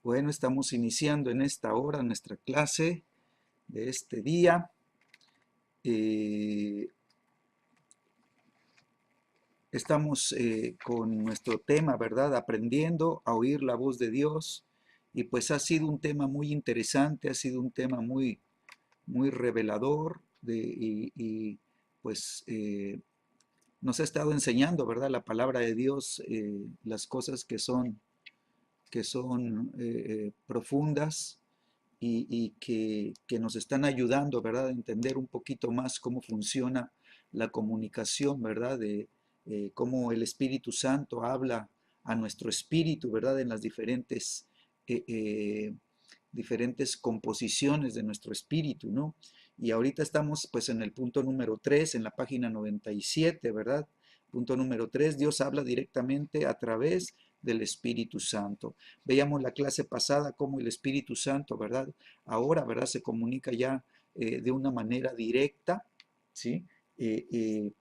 Bueno, estamos iniciando en esta hora nuestra clase de este día. Eh, Estamos con nuestro tema, ¿verdad? Aprendiendo a oír la voz de Dios. Y pues ha sido un tema muy interesante, ha sido un tema muy revelador pues nos ha estado enseñando, ¿verdad? La palabra de Dios, las cosas que son profundas y que nos están ayudando, ¿verdad?, a entender un poquito más cómo funciona la comunicación, ¿verdad?, de cómo el Espíritu Santo habla a nuestro espíritu, ¿verdad?, en las eh, eh, diferentes composiciones de nuestro espíritu, ¿no? Y ahorita estamos pues en el punto número 3 en la página 97, ¿verdad? Punto número 3, Dios habla directamente a través del Espíritu Santo. Veíamos la clase pasada cómo el Espíritu Santo, ¿verdad? Ahora, ¿verdad? Se comunica ya de una manera directa, ¿sí? Eh, eh,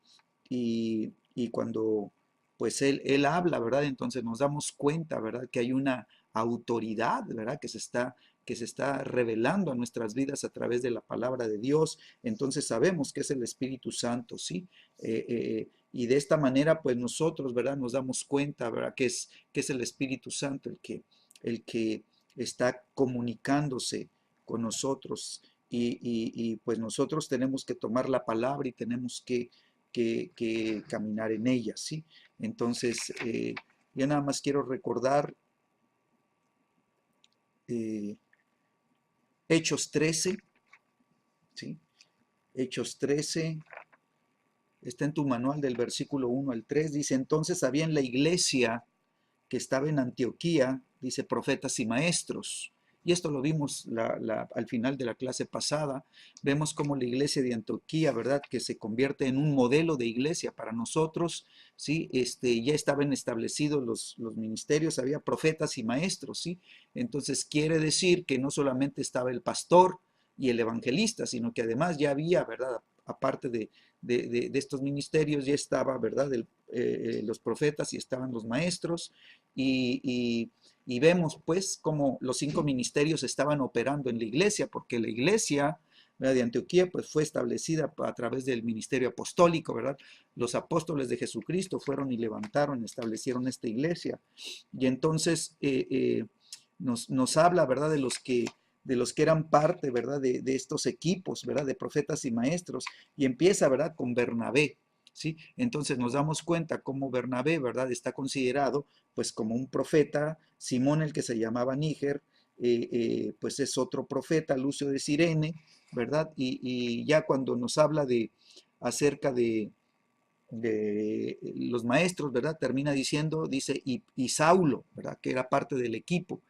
y cuando pues él habla, ¿verdad? Entonces nos damos cuenta, ¿verdad? Que hay una autoridad, ¿verdad? Que se está revelando a nuestras vidas a través de la palabra de Dios. Entonces sabemos que es el Espíritu Santo, ¿sí? Y de esta manera, pues nosotros, ¿verdad? Nos damos cuenta, ¿verdad? Que es el Espíritu Santo el que está comunicándose con nosotros. Pues nosotros tenemos que tomar la palabra y tenemos que caminar en ella, ¿sí? Entonces, yo nada más quiero recordar eh, Hechos 13, ¿sí? Hechos 13, está en tu manual del versículo 1 al 3, dice, entonces había en la iglesia que estaba en Antioquía, dice, profetas y maestros. Y esto lo vimos al final de la clase pasada. Vemos cómo la iglesia de Antioquía, ¿verdad? Que se convierte en un modelo de iglesia para nosotros, ¿sí? Ya estaban establecidos los ministerios, había profetas y maestros, ¿sí? Entonces quiere decir que no solamente estaba el pastor y el evangelista, sino que además ya había, ¿verdad? Aparte de estos ministerios, ya estaba, ¿verdad? Los profetas y estaban los maestros, y, y, y vemos pues cómo los 5 ministerios estaban operando en la iglesia, porque la iglesia, ¿verdad?, de Antioquía pues fue establecida a través del ministerio apostólico, ¿verdad? Los apóstoles de Jesucristo fueron y levantaron, establecieron esta iglesia. Y entonces nos habla, ¿verdad?, de los que eran parte, ¿verdad?, de estos equipos, ¿verdad?, de profetas y maestros, y empieza, ¿verdad?, con Bernabé, ¿sí? Entonces nos damos cuenta cómo Bernabé, ¿verdad?, está considerado pues como un profeta. Simón, el que se llamaba Níger, pues es otro profeta, Lucio de Cirene, ¿verdad? Y ya cuando nos habla acerca de los maestros, ¿verdad? Termina diciendo, dice, y Saulo, ¿verdad? Que era parte del equipo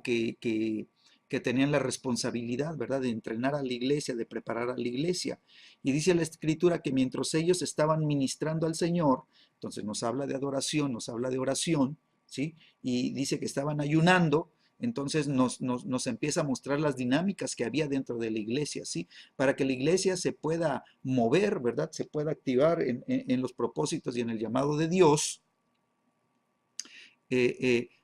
que tenían la responsabilidad, ¿verdad? De entrenar a la iglesia, de preparar a la iglesia. Y dice la escritura que mientras ellos estaban ministrando al Señor, entonces nos habla de adoración, nos habla de oración, ¿sí? Y dice que estaban ayunando. Entonces nos empieza a mostrar las dinámicas que había dentro de la iglesia, ¿sí? Para que la iglesia se pueda mover, ¿verdad? Se pueda activar en los propósitos y en el llamado de Dios.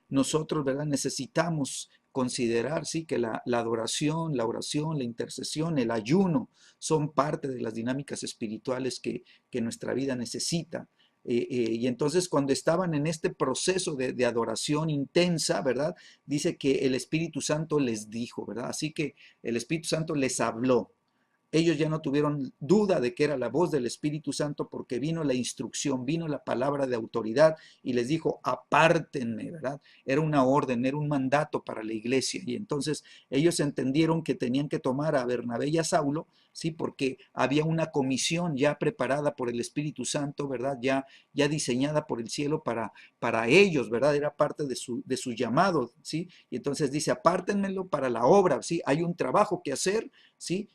Nosotros, ¿verdad? Necesitamos considerar, sí, que la adoración, la oración, la intercesión, el ayuno son parte de las dinámicas espirituales que nuestra vida necesita. Y entonces cuando estaban en este proceso de adoración intensa, ¿verdad? Dice que el Espíritu Santo les dijo, ¿verdad? Así que el Espíritu Santo les habló. Ellos ya no tuvieron duda de que era la voz del Espíritu Santo, porque vino la instrucción, vino la palabra de autoridad y les dijo, apártenme, ¿verdad? Era una orden, era un mandato para la iglesia. Y entonces ellos entendieron que tenían que tomar a Bernabé y a Saulo, ¿sí? Porque había una comisión ya preparada por el Espíritu Santo, ¿verdad? Ya diseñada por el cielo para ellos, ¿verdad? Era parte de su llamado, ¿sí? Y entonces dice, apártenmelo para la obra, ¿sí? Hay un trabajo que hacer, ¿sí?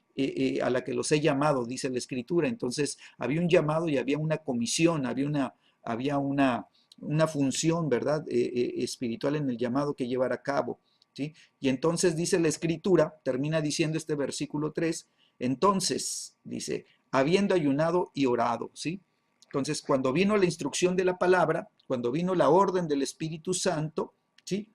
A la que los he llamado, dice la escritura. Entonces había un llamado y había una comisión, había una función, ¿verdad? Espiritual en el llamado que llevar a cabo, ¿sí? Y entonces dice la escritura, termina diciendo este versículo 3, entonces dice, habiendo ayunado y orado, ¿sí? Entonces cuando vino la instrucción de la palabra, cuando vino la orden del Espíritu Santo, ¿sí?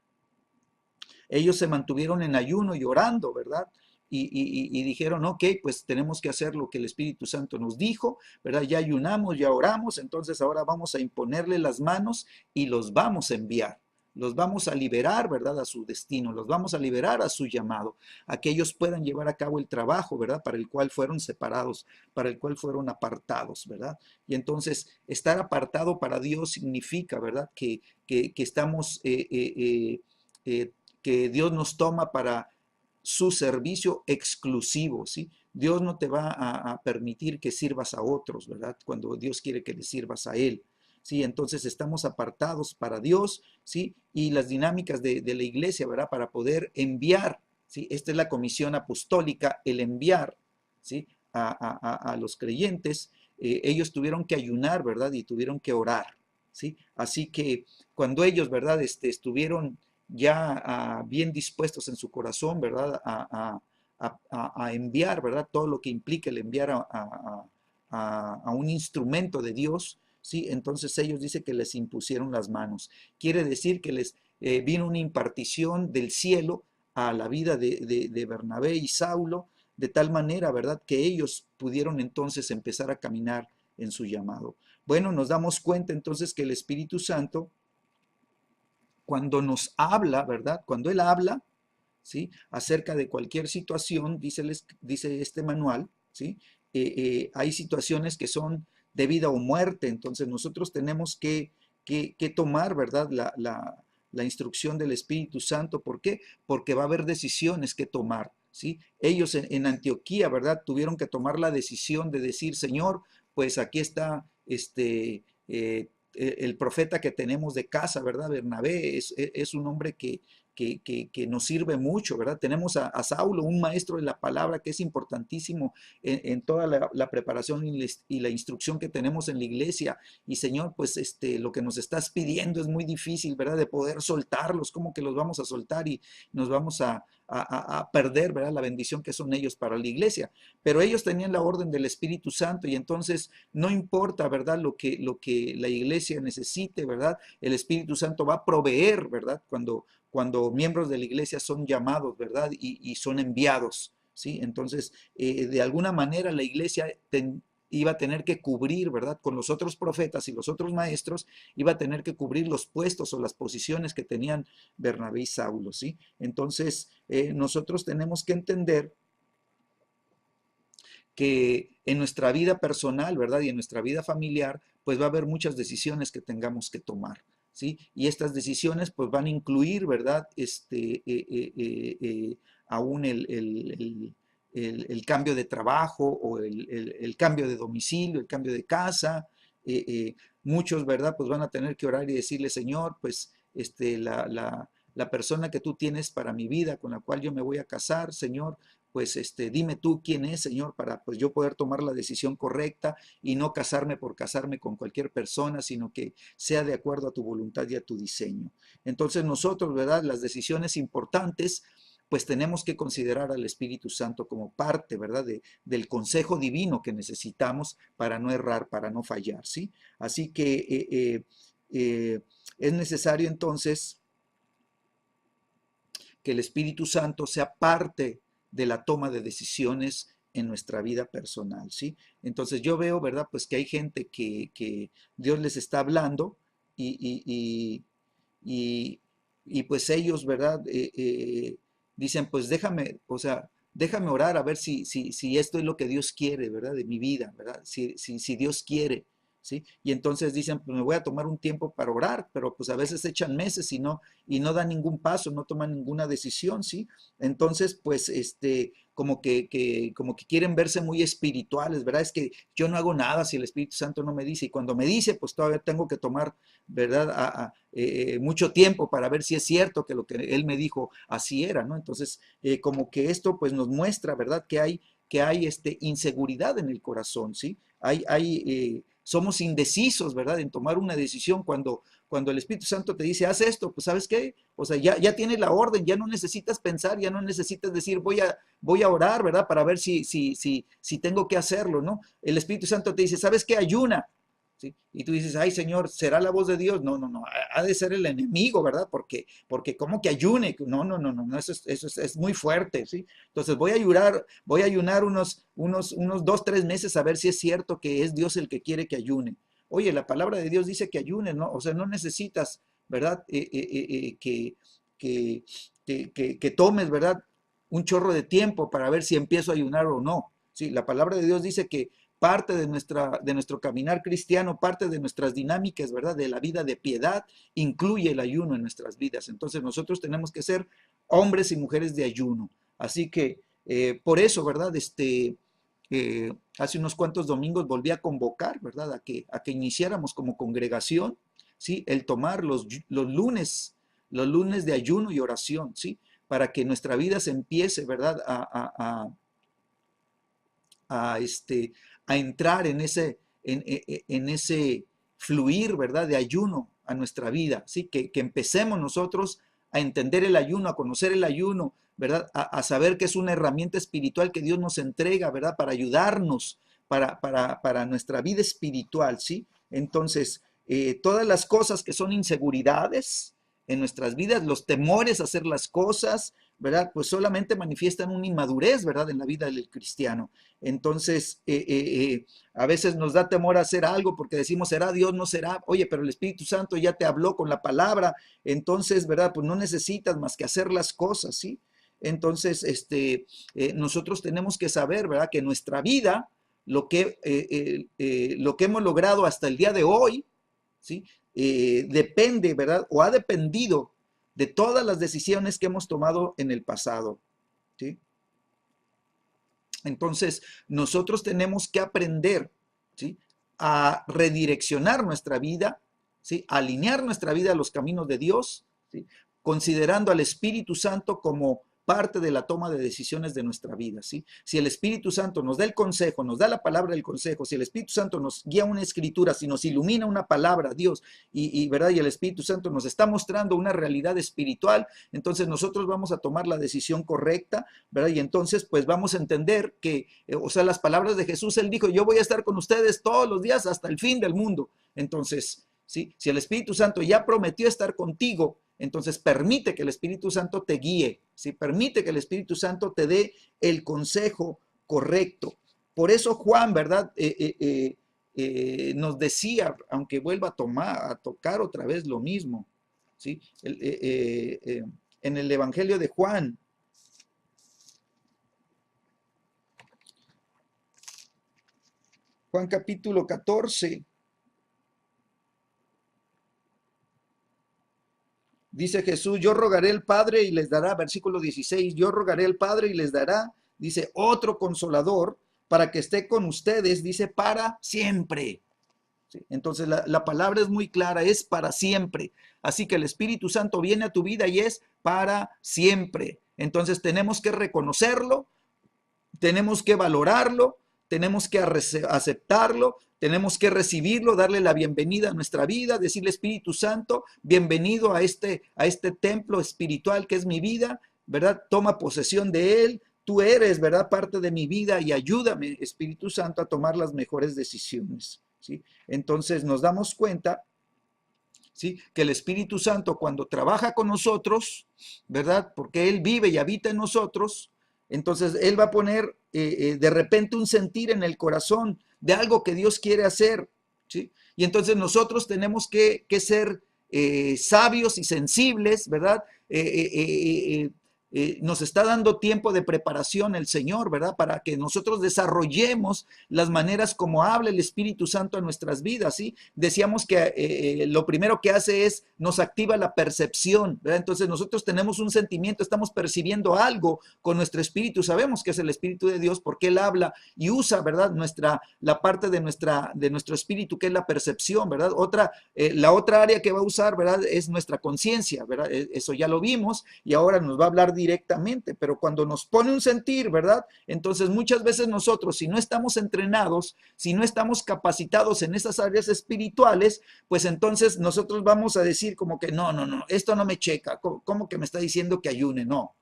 Ellos se mantuvieron en ayuno y orando, ¿verdad? Y dijeron, ok, pues tenemos que hacer lo que el Espíritu Santo nos dijo, ¿verdad? Ya ayunamos, ya oramos, entonces ahora vamos a imponerle las manos y los vamos a enviar. Los vamos a liberar, ¿verdad? A su destino, los vamos a liberar a su llamado, a que ellos puedan llevar a cabo el trabajo, ¿verdad? Para el cual fueron separados, para el cual fueron apartados, ¿verdad? Y entonces, estar apartado para Dios significa, ¿verdad? Que estamos, que Dios nos toma para su servicio exclusivo, ¿sí? Dios no te va a permitir que sirvas a otros, ¿verdad? Cuando Dios quiere que le sirvas a Él. ¿Sí? Entonces estamos apartados para Dios, ¿sí? Y las dinámicas de la iglesia, ¿verdad? Para poder enviar, ¿sí? Esta es la comisión apostólica, el enviar, ¿sí? A los creyentes. Ellos tuvieron que ayunar, ¿verdad? Y tuvieron que orar, ¿sí? Así que cuando ellos, ¿verdad? Estuvieron ya bien dispuestos en su corazón, ¿verdad? A enviar, ¿verdad? Todo lo que implica el enviar a un instrumento de Dios, ¿sí? Entonces ellos dicen que les impusieron las manos. Quiere decir que les vino una impartición del cielo a la vida de Bernabé y Saulo, de tal manera, ¿verdad? Que ellos pudieron entonces empezar a caminar en su llamado. Bueno, nos damos cuenta entonces que el Espíritu Santo, cuando nos habla, ¿verdad? Cuando Él habla, ¿sí? Acerca de cualquier situación, dice este manual, ¿sí? Hay situaciones que son de vida o muerte, entonces nosotros tenemos que tomar, ¿verdad? La instrucción del Espíritu Santo. ¿Por qué? Porque va a haber decisiones que tomar, ¿sí? Ellos en Antioquía, ¿verdad? Tuvieron que tomar la decisión de decir, Señor, pues aquí está el profeta que tenemos de casa, ¿verdad? Bernabé es un hombre que nos sirve mucho, ¿verdad? Tenemos a Saulo, un maestro de la palabra que es importantísimo en toda la preparación y la instrucción que tenemos en la iglesia. Y Señor, pues lo que nos estás pidiendo es muy difícil, ¿verdad? De poder soltarlos, ¿cómo que los vamos a soltar y nos vamos a perder, ¿verdad? La bendición que son ellos para la iglesia. Pero ellos tenían la orden del Espíritu Santo y entonces no importa, ¿verdad? Lo que la iglesia necesite, ¿verdad? El Espíritu Santo va a proveer, ¿verdad? Cuando miembros de la iglesia son llamados, ¿verdad? Y son enviados, ¿sí? Entonces, de alguna manera la iglesia iba a tener que cubrir, ¿verdad? Con los otros profetas y los otros maestros, iba a tener que cubrir los puestos o las posiciones que tenían Bernabé y Saulo, ¿sí? Entonces, nosotros tenemos que entender que en nuestra vida personal, ¿verdad? Y en nuestra vida familiar, pues va a haber muchas decisiones que tengamos que tomar, ¿sí? Y estas decisiones pues van a incluir, ¿verdad? Aún el cambio de trabajo o el cambio de domicilio, el cambio de casa. Muchos, ¿verdad? Pues van a tener que orar y decirle, Señor, pues la persona que tú tienes para mi vida, con la cual yo me voy a casar, Señor, pues dime tú quién es, Señor, para pues yo poder tomar la decisión correcta y no casarme por casarme con cualquier persona, sino que sea de acuerdo a tu voluntad y a tu diseño. Entonces nosotros, ¿verdad? Las decisiones importantes, pues tenemos que considerar al Espíritu Santo como parte, ¿verdad? Del consejo divino que necesitamos para no errar, para no fallar, ¿sí? Así que es necesario entonces que el Espíritu Santo sea parte de la toma de decisiones en nuestra vida personal, ¿sí? Entonces yo veo, ¿verdad? Pues que hay gente que Dios les está hablando y pues ellos, ¿verdad? Dicen, pues déjame, o sea, déjame orar a ver si esto es lo que Dios quiere, ¿verdad? De mi vida, ¿verdad? Si Dios quiere, ¿sí? Y entonces dicen, pues me voy a tomar un tiempo para orar, pero pues a veces echan meses y no dan ningún paso, no toman ninguna decisión, ¿sí? Entonces, pues, como que quieren verse muy espirituales, ¿verdad? Es que yo no hago nada si el Espíritu Santo no me dice, y cuando me dice, pues todavía tengo que tomar, ¿verdad? Mucho tiempo para ver si es cierto que lo que Él me dijo así era, ¿no? Entonces, como que esto, pues, nos muestra, ¿verdad? Que hay inseguridad en el corazón, ¿sí? Somos indecisos, ¿verdad? En tomar una decisión cuando el Espíritu Santo te dice, haz esto, pues ¿sabes qué? O sea, ya tienes la orden, ya no necesitas pensar, ya no necesitas decir, voy a orar, ¿verdad? Para ver si tengo que hacerlo, ¿no? El Espíritu Santo te dice, ¿sabes qué? Ayuna. ¿sí? Y tú dices, ay Señor, ¿será la voz de Dios? No, no, no, ha de ser el enemigo, ¿verdad? Porque ¿cómo que ayune? No, no, no, no, no, es muy fuerte, ¿sí? Entonces voy a ayunar unos 2, 3 meses a ver si es cierto que es Dios el que quiere que ayune. Oye, la palabra de Dios dice que ayunes, ¿no? O sea, no necesitas, ¿verdad? Que, que tomes, ¿verdad? Un chorro de tiempo para ver si empiezo a ayunar o no. Sí, la palabra de Dios dice que parte de nuestro caminar cristiano, parte de nuestras dinámicas, ¿verdad? De la vida de piedad, incluye el ayuno en nuestras vidas. Entonces nosotros tenemos que ser hombres y mujeres de ayuno. Así que por eso, ¿verdad? Hace unos cuantos domingos volví a convocar, ¿verdad? A que iniciáramos como congregación, ¿sí? El tomar los lunes de ayuno y oración, ¿sí? Para que nuestra vida se empiece, ¿verdad? A, este, a entrar en ese fluir, ¿verdad? De ayuno a nuestra vida, ¿sí? Que empecemos nosotros a entender el ayuno, a conocer el ayuno, ¿verdad? A saber que es una herramienta espiritual que Dios nos entrega, ¿verdad? Para ayudarnos, para nuestra vida espiritual, ¿sí? Entonces, todas las cosas que son inseguridades en nuestras vidas, los temores a hacer las cosas, ¿verdad? Pues solamente manifiestan una inmadurez, ¿verdad? En la vida del cristiano. Entonces, a veces nos da temor a hacer algo porque decimos, ¿será Dios? No será. Oye, pero el Espíritu Santo ya te habló con la palabra. Entonces, ¿verdad? Pues no necesitas más que hacer las cosas, ¿sí? Entonces, nosotros tenemos que saber, ¿verdad? Que nuestra vida, lo que hemos logrado hasta el día de hoy, ¿sí? Depende, ¿verdad? O ha dependido de todas las decisiones que hemos tomado en el pasado, ¿sí? Entonces, nosotros tenemos que aprender, ¿sí? A redireccionar nuestra vida, ¿sí? A alinear nuestra vida a los caminos de Dios, ¿sí? Considerando al Espíritu Santo como parte de la toma de decisiones de nuestra vida, ¿sí? Si el Espíritu Santo nos da el consejo, nos da la palabra del consejo, si el Espíritu Santo nos guía una escritura, si nos ilumina una palabra, Dios, ¿verdad? Y el Espíritu Santo nos está mostrando una realidad espiritual, entonces nosotros vamos a tomar la decisión correcta, ¿verdad? Y entonces pues vamos a entender que, o sea, las palabras de Jesús, Él dijo, yo voy a estar con ustedes todos los días hasta el fin del mundo. Entonces, ¿sí? Si el Espíritu Santo ya prometió estar contigo, entonces permite que el Espíritu Santo te guíe, ¿sí? Permite que el Espíritu Santo te dé el consejo correcto. Por eso Juan, ¿verdad? Nos decía, aunque vuelva a tocar otra vez lo mismo, ¿sí? En el Evangelio de Juan, Juan capítulo 14, dice Jesús, yo rogaré al Padre y les dará, versículo 16, yo rogaré al Padre y les dará, dice, otro consolador para que esté con ustedes, dice, para siempre. ¿Sí? Entonces la palabra es muy clara, es para siempre. Así que el Espíritu Santo viene a tu vida y es para siempre. Entonces tenemos que reconocerlo, tenemos que valorarlo, tenemos que aceptarlo, tenemos que recibirlo, darle la bienvenida a nuestra vida, decirle Espíritu Santo, bienvenido a este templo espiritual que es mi vida, ¿verdad? Toma posesión de él, tú eres, ¿verdad? Parte de mi vida y ayúdame, Espíritu Santo, a tomar las mejores decisiones, ¿sí? Entonces nos damos cuenta, ¿sí? Que el Espíritu Santo cuando trabaja con nosotros, ¿verdad? Porque Él vive y habita en nosotros, entonces Él va a poner de repente un sentir en el corazón de algo que Dios quiere hacer, ¿sí? Y entonces nosotros tenemos que ser sabios y sensibles, ¿verdad? Nos está dando tiempo de preparación el Señor, ¿verdad? Para que nosotros desarrollemos las maneras como habla el Espíritu Santo en nuestras vidas, ¿sí? Decíamos que lo primero que hace es nos activa la percepción, ¿verdad? Entonces nosotros tenemos un sentimiento, estamos percibiendo algo con nuestro espíritu, sabemos que es el Espíritu de Dios porque Él habla y usa, ¿verdad? La parte de nuestro espíritu que es la percepción, ¿verdad? La otra área que va a usar, ¿verdad? Es nuestra conciencia, ¿verdad? Eso ya lo vimos y ahora nos va a hablar directamente, pero cuando nos pone un sentir, ¿verdad? Entonces muchas veces nosotros, si no estamos entrenados, si no estamos capacitados en esas áreas espirituales, pues entonces nosotros vamos a decir como que no, esto no me checa, ¿cómo que me está diciendo que ayune? No,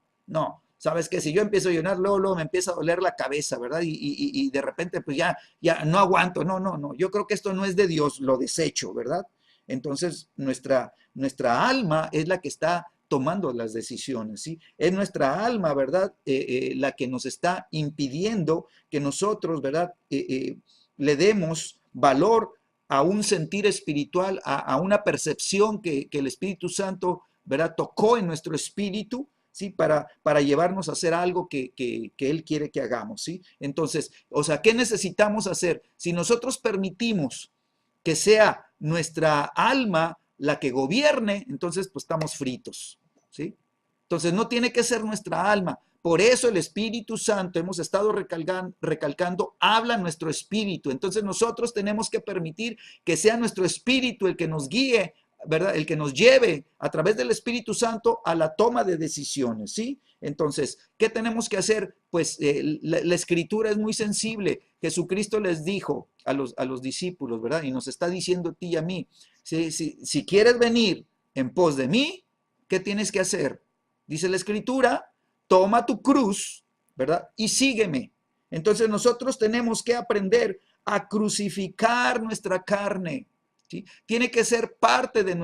Sabes que si yo empiezo a ayunar, luego me empieza a doler la cabeza, ¿verdad? Y de repente pues ya no aguanto. No, no, no. Yo creo que esto no es de Dios, lo desecho, ¿verdad? Entonces nuestra alma es la que está tomando las decisiones, ¿sí? Es nuestra alma, ¿verdad? La que nos está impidiendo que nosotros, ¿verdad? Le demos valor a un sentir espiritual, a una percepción que el Espíritu Santo, ¿verdad? Tocó en nuestro espíritu, ¿sí? Para llevarnos a hacer algo que Él quiere que hagamos, ¿sí? Entonces, o sea, ¿qué necesitamos hacer? Si nosotros permitimos que sea nuestra alma la que gobierne, entonces pues estamos fritos, ¿sí? Entonces no tiene que ser nuestra alma. Por eso el Espíritu Santo, hemos estado recalcando, habla nuestro espíritu. Entonces nosotros tenemos que permitir que sea nuestro espíritu el que nos guíe, ¿verdad? El que nos lleve a través del Espíritu Santo a la toma de decisiones, ¿sí? Entonces, ¿qué tenemos que hacer? Pues la Escritura es muy sensible. Jesucristo les dijo a los discípulos, ¿verdad? Y nos está diciendo a ti y a mí, si quieres venir en pos de mí, ¿qué tienes que hacer? Dice la Escritura, toma tu cruz, ¿verdad? Y sígueme. Entonces nosotros tenemos que aprender a crucificar nuestra carne, ¿sí? Tiene que ser parte de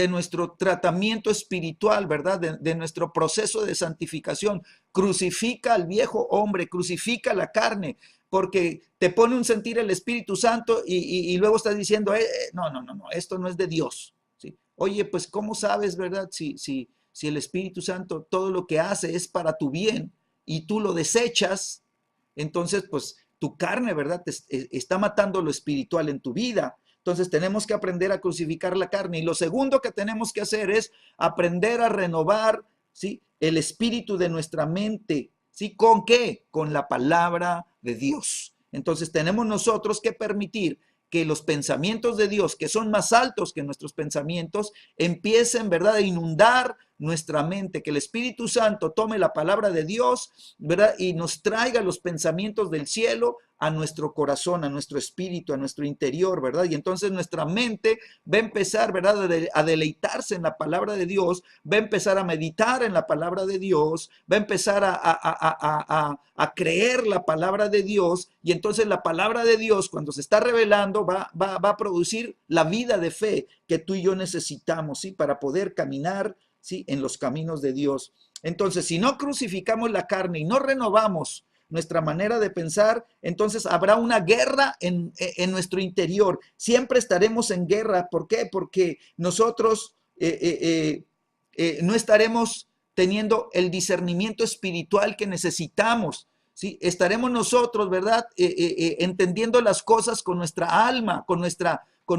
nuestro tratamiento espiritual, ¿verdad? De nuestro proceso de santificación. Crucifica al viejo hombre, crucifica la carne, porque te pone un sentir el Espíritu Santo y luego estás diciendo, no, no, no, no, esto no es de Dios, ¿sí? Oye, pues ¿cómo sabes, verdad? Si el Espíritu Santo todo lo que hace es para tu bien y tú lo desechas, entonces pues tu carne, ¿verdad? Está matando lo espiritual en tu vida. Entonces tenemos que aprender a crucificar la carne. Y lo segundo que tenemos que hacer es aprender a renovar, ¿sí? El espíritu de nuestra mente. ¿Sí? ¿Con qué? Con la palabra de Dios. Entonces tenemos nosotros que permitir que los pensamientos de Dios, que son más altos que nuestros pensamientos, empiecen, ¿verdad?, a inundar nuestra mente, que el Espíritu Santo tome la palabra de Dios, ¿verdad?, y nos traiga los pensamientos del cielo a nuestro corazón, a nuestro espíritu, a nuestro interior, ¿verdad? Y entonces nuestra mente va a empezar, ¿verdad?, a deleitarse en la palabra de Dios, va a empezar a meditar en la palabra de Dios, va a empezar a creer la palabra de Dios, y entonces la palabra de Dios, cuando se está revelando, va a producir la vida de fe que tú y yo necesitamos, ¿sí? Para poder caminar, ¿sí?, en los caminos de Dios. Entonces, si no crucificamos la carne y no renovamos nuestra manera de pensar, entonces habrá una guerra en nuestro interior. Siempre estaremos en guerra. ¿Por qué? Porque nosotros no estaremos teniendo el discernimiento espiritual que necesitamos, ¿sí? Estaremos nosotros, ¿verdad?, entendiendo las cosas con nuestra alma, con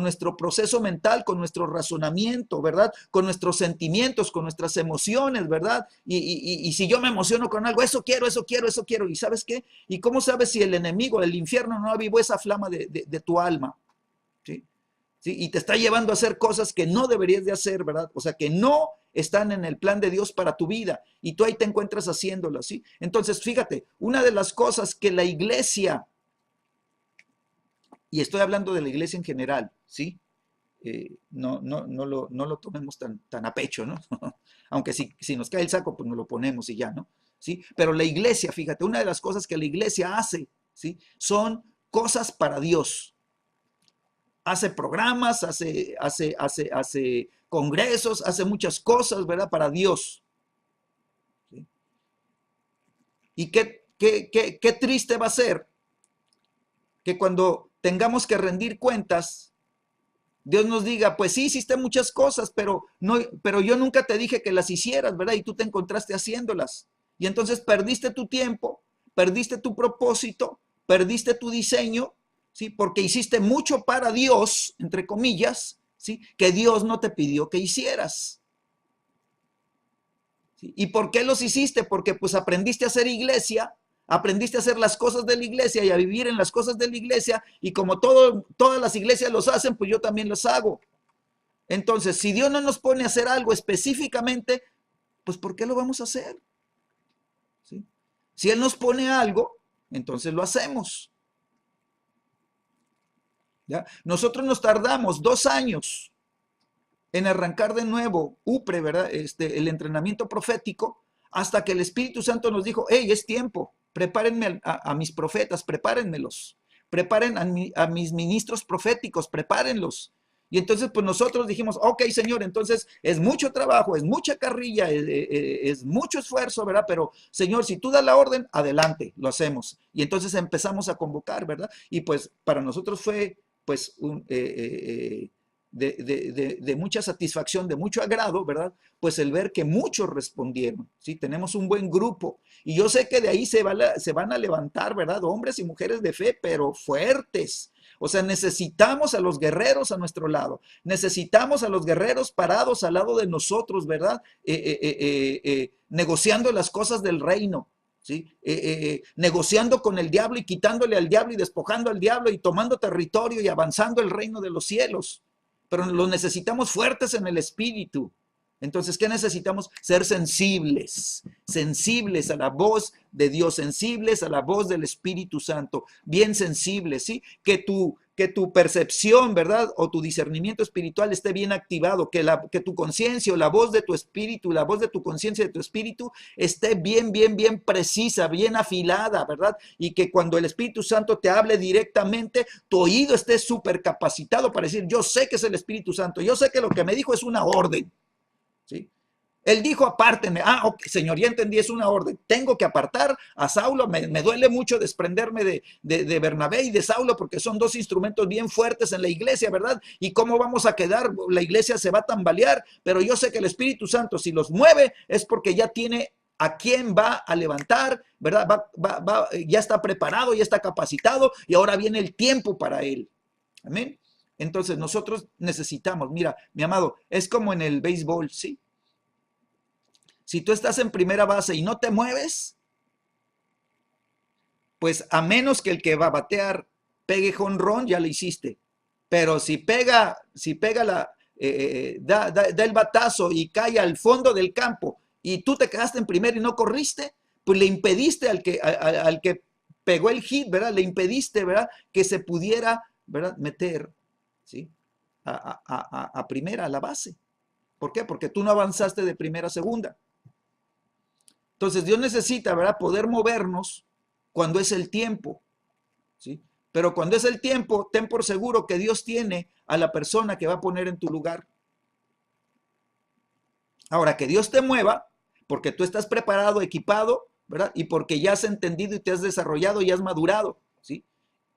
nuestro proceso mental, con nuestro razonamiento, ¿verdad? Con nuestros sentimientos, con nuestras emociones, ¿verdad? Y si yo me emociono con algo, eso quiero, eso quiero, eso quiero. ¿Y sabes qué? ¿Y cómo sabes si el enemigo, el infierno, no avivó esa flama de tu alma? ¿Sí? ¿Sí? Y te está llevando a hacer cosas que no deberías de hacer, ¿verdad? O sea, que no están en el plan de Dios para tu vida y tú ahí te encuentras haciéndolo, ¿sí? Entonces, fíjate, una de las cosas que la iglesia, y estoy hablando de la iglesia en general, ¿sí? No lo tomemos tan a pecho, ¿no? Aunque si nos cae el saco, pues nos lo ponemos y ya, ¿no? ¿Sí? Pero la iglesia, fíjate, una de las cosas que la iglesia hace, ¿sí?, son cosas para Dios. Hace programas, hace congresos, hace muchas cosas, ¿verdad?, para Dios. ¿Sí? Y qué triste va a ser que cuando tengamos que rendir cuentas, Dios nos diga, pues sí, hiciste muchas cosas, pero yo nunca te dije que las hicieras, ¿verdad? Y tú te encontraste haciéndolas. Y entonces perdiste tu tiempo, perdiste tu propósito, perdiste tu diseño, ¿sí? Porque hiciste mucho para Dios, entre comillas, ¿sí?, que Dios no te pidió que hicieras. ¿Sí? ¿Y por qué los hiciste? Porque pues aprendiste a hacer iglesia, aprendiste a hacer las cosas de la iglesia y a vivir en las cosas de la iglesia, y como todas las iglesias los hacen, pues yo también los hago. Entonces, si Dios no nos pone a hacer algo específicamente, pues ¿por qué lo vamos a hacer? ¿Sí? Si Él nos pone algo, entonces lo hacemos. ¿Ya? Nosotros nos tardamos 2 años en arrancar de nuevo, UPRE, ¿verdad? El entrenamiento profético, hasta que el Espíritu Santo nos dijo, hey, es tiempo, prepárenme a mis profetas, prepárenmelos, preparen a mis ministros proféticos, prepárenlos. Y entonces pues nosotros dijimos, ok Señor, entonces es mucho trabajo, es mucha carrilla, es mucho esfuerzo, ¿verdad? Pero Señor, si tú das la orden, adelante, lo hacemos. Y entonces empezamos a convocar, ¿verdad? Y pues para nosotros fue pues de mucha satisfacción, de mucho agrado, ¿verdad? Pues el ver que muchos respondieron, ¿sí? Tenemos un buen grupo y yo sé que de ahí se van a levantar, ¿verdad? Hombres y mujeres de fe, pero fuertes. O sea, necesitamos a los guerreros a nuestro lado, necesitamos a los guerreros parados al lado de nosotros, ¿verdad? Negociando las cosas del reino, ¿sí? Negociando con el diablo y quitándole al diablo y despojando al diablo y tomando territorio y avanzando el reino de los cielos. Pero los necesitamos fuertes en el espíritu. Entonces, ¿qué necesitamos? Ser sensibles, sensibles a la voz de Dios, sensibles a la voz del Espíritu Santo, bien sensibles, ¿sí? Que tu percepción, ¿verdad? O tu discernimiento espiritual esté bien activado, que tu conciencia o la voz de tu espíritu, la voz de tu conciencia, de tu espíritu, esté bien precisa, bien afilada, ¿verdad? Y que cuando el Espíritu Santo te hable directamente, tu oído esté súper capacitado para decir, yo sé que es el Espíritu Santo, yo sé que lo que me dijo es una orden. ¿Sí? Él dijo, apártenme. Ah, okay, Señor, ya entendí, es una orden. Tengo que apartar a Saulo. Me duele mucho desprenderme de Bernabé y de Saulo porque son dos instrumentos bien fuertes en la iglesia, ¿verdad? ¿Y cómo vamos a quedar? La iglesia se va a tambalear, pero yo sé que el Espíritu Santo, si los mueve, es porque ya tiene a quién va a levantar, ¿verdad? Ya está preparado, ya está capacitado y ahora viene el tiempo para él. Amén. Entonces nosotros necesitamos, mira, mi amado, es como en el béisbol, ¿sí? Si tú estás en primera base y no te mueves, pues a menos que el que va a batear pegue jonrón, ya lo hiciste. Pero si pega da el batazo y cae al fondo del campo y tú te quedaste en primera y no corriste, pues le impediste al que pegó el hit, ¿verdad? Le impediste, ¿verdad? Que se pudiera, ¿verdad? Meter, ¿sí? A primera, a la base. ¿Por qué? Porque tú no avanzaste de primera a segunda. Entonces Dios necesita, ¿verdad? Poder movernos cuando es el tiempo, ¿sí? Pero cuando es el tiempo, ten por seguro que Dios tiene a la persona que va a poner en tu lugar. Ahora, que Dios te mueva, porque tú estás preparado, equipado, ¿verdad? Y porque ya has entendido y te has desarrollado y has madurado, ¿sí?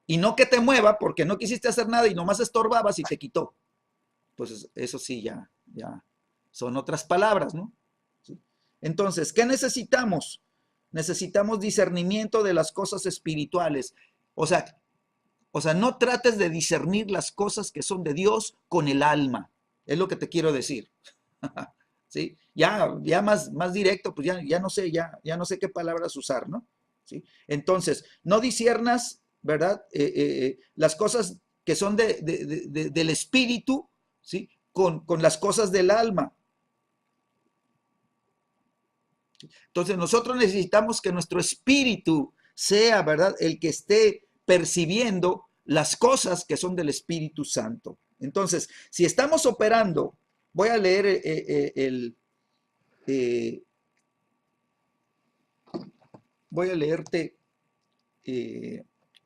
Y no que te mueva porque no quisiste hacer nada y nomás estorbabas y te quitó. Pues eso sí, ya son otras palabras, ¿no? ¿Sí? Entonces, ¿qué necesitamos? Necesitamos discernimiento de las cosas espirituales. O sea, no trates de discernir las cosas que son de Dios con el alma. Es lo que te quiero decir. ¿Sí? Ya más directo, pues ya no sé, ya no sé qué palabras usar, ¿no? ¿Sí? Entonces, no disiernas, ¿verdad? Las cosas que son del espíritu, ¿sí? Con las cosas del alma. Entonces, nosotros necesitamos que nuestro espíritu sea, ¿verdad? El que esté percibiendo las cosas que son del Espíritu Santo. Entonces, si estamos operando, voy a leer voy a leerte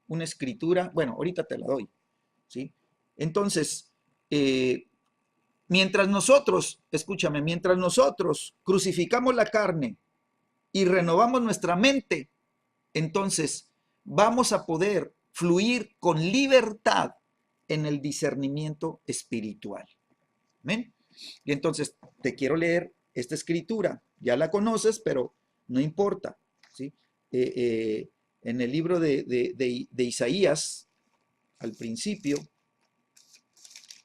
una escritura, bueno, ahorita te la doy, ¿sí? Entonces, mientras nosotros, escúchame, mientras nosotros crucificamos la carne y renovamos nuestra mente, entonces vamos a poder fluir con libertad en el discernimiento espiritual. ¿Ven? Y entonces te quiero leer esta escritura. Ya la conoces, pero no importa. ¿Sí? En el libro de Isaías, al principio,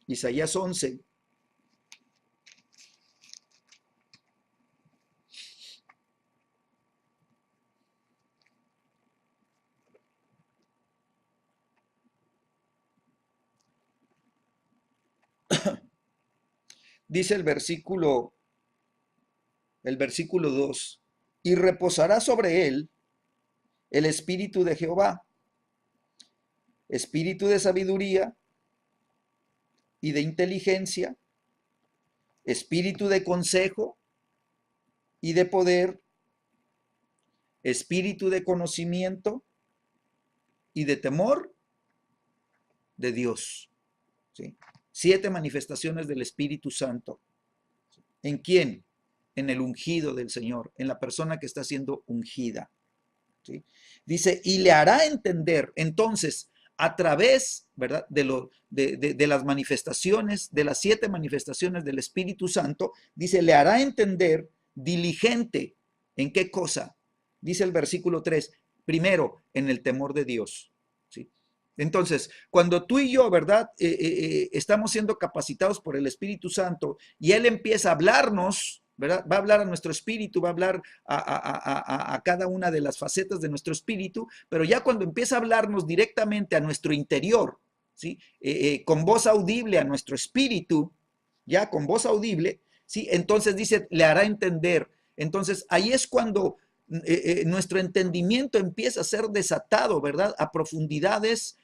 Isaías 11, dice el versículo 2, y reposará sobre él el espíritu de Jehová, espíritu de sabiduría y de inteligencia, espíritu de consejo y de poder espíritu de conocimiento y de temor de Dios. ¿Sí? 7 manifestaciones del Espíritu Santo. ¿En quién? En el ungido del Señor, en la persona que está siendo ungida. ¿Sí? Dice, y le hará entender, entonces, a través, ¿verdad?, de las manifestaciones, de las 7 manifestaciones del Espíritu Santo, dice, le hará entender diligente. ¿En qué cosa? Dice el versículo 3, primero, en el temor de Dios. ¿Sí? Entonces, cuando tú y yo, ¿verdad?, estamos siendo capacitados por el Espíritu Santo y Él empieza a hablarnos, ¿verdad? Va a hablar a nuestro espíritu, va a hablar a cada una de las facetas de nuestro espíritu, pero ya cuando empieza a hablarnos directamente a nuestro interior, ¿sí? Con voz audible a nuestro espíritu, ya con voz audible, ¿sí? Entonces dice, le hará entender. Entonces ahí es cuando nuestro entendimiento empieza a ser desatado, ¿verdad? A profundidades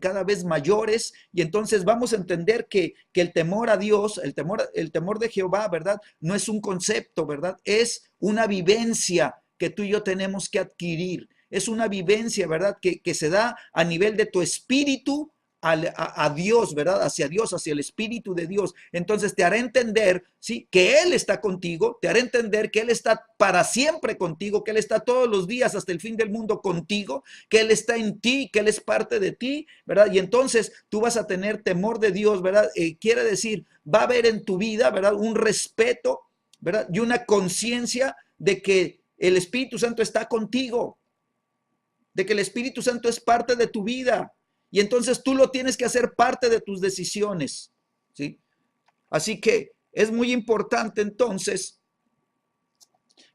cada vez mayores, y entonces vamos a entender que el temor a Dios, el temor de Jehová, ¿verdad? No es un concepto, ¿verdad? Es una vivencia que tú y yo tenemos que adquirir. Es una vivencia, ¿verdad? Que se da a nivel de tu espíritu a Dios, ¿verdad? Hacia Dios, hacia el Espíritu de Dios. Entonces te hará entender, ¿sí?, que Él está contigo, te hará entender que Él está para siempre contigo, que Él está todos los días hasta el fin del mundo contigo, que Él está en ti, que Él es parte de ti, ¿verdad? Y entonces tú vas a tener temor de Dios, ¿verdad? Quiere decir, va a haber en tu vida, ¿verdad?, un respeto, ¿verdad?, y una conciencia de que el Espíritu Santo está contigo, de que el Espíritu Santo es parte de tu vida. Y entonces tú lo tienes que hacer parte de tus decisiones, ¿sí? Así que es muy importante entonces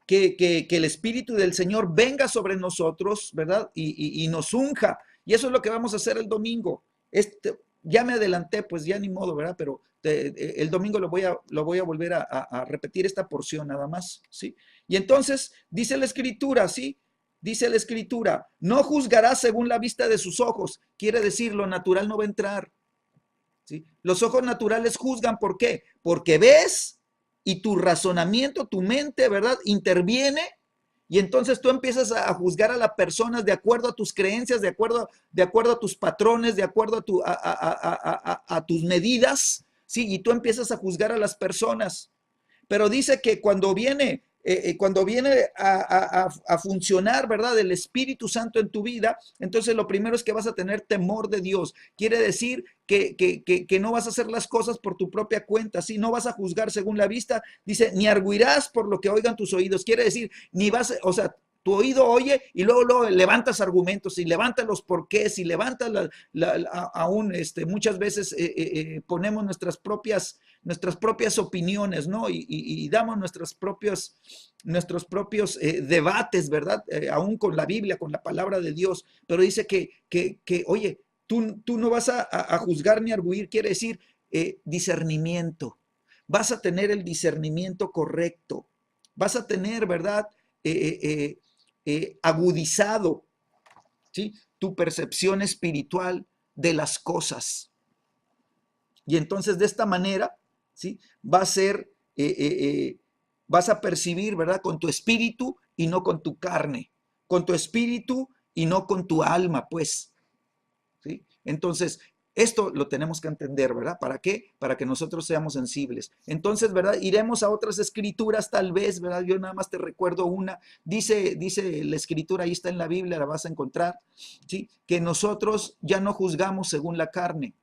que el Espíritu del Señor venga sobre nosotros, ¿verdad? Y nos unja. Y eso es lo que vamos a hacer el domingo. Ya me adelanté, pues ya ni modo, ¿verdad? Pero el domingo lo voy a volver a repetir esta porción nada más, ¿sí? Y entonces dice la Escritura, ¿sí? Dice la Escritura, no juzgará según la vista de sus ojos. Quiere decir, lo natural no va a entrar, ¿sí? Los ojos naturales juzgan, ¿por qué? Porque ves y tu razonamiento, tu mente, ¿verdad?, interviene, y entonces tú empiezas a juzgar a las personas de acuerdo a tus creencias, de acuerdo a tus patrones, de acuerdo a tus medidas, ¿sí? Y tú empiezas a juzgar a las personas. Pero dice que cuando viene a funcionar, ¿verdad?, el Espíritu Santo en tu vida, entonces lo primero es que vas a tener temor de Dios. Quiere decir que no vas a hacer las cosas por tu propia cuenta, ¿sí? No vas a juzgar según la vista, dice, ni arguirás por lo que oigan tus oídos. Quiere decir, ni vas, o sea, tu oído oye y luego levantas argumentos y levantas los porqués y levantas aún muchas veces ponemos nuestras propias opiniones, ¿no? Y damos nuestros propios debates, ¿verdad? Aún con la Biblia, con la palabra de Dios. Pero dice oye, tú no vas a juzgar ni arguir, quiere decir discernimiento. Vas a tener el discernimiento correcto. Vas a tener, ¿verdad?, agudizado, ¿sí?, tu percepción espiritual de las cosas. Y entonces de esta manera, ¿sí?, va a ser, vas a percibir, ¿verdad?, con tu espíritu y no con tu carne, con tu espíritu y no con tu alma, pues, ¿sí? Entonces, esto lo tenemos que entender, ¿verdad? ¿Para qué? Para que nosotros seamos sensibles. Entonces, ¿verdad? Iremos a otras escrituras tal vez, ¿verdad? Yo nada más te recuerdo una. Dice la escritura, ahí está en la Biblia, la vas a encontrar, ¿sí?, que nosotros ya no juzgamos según la carne,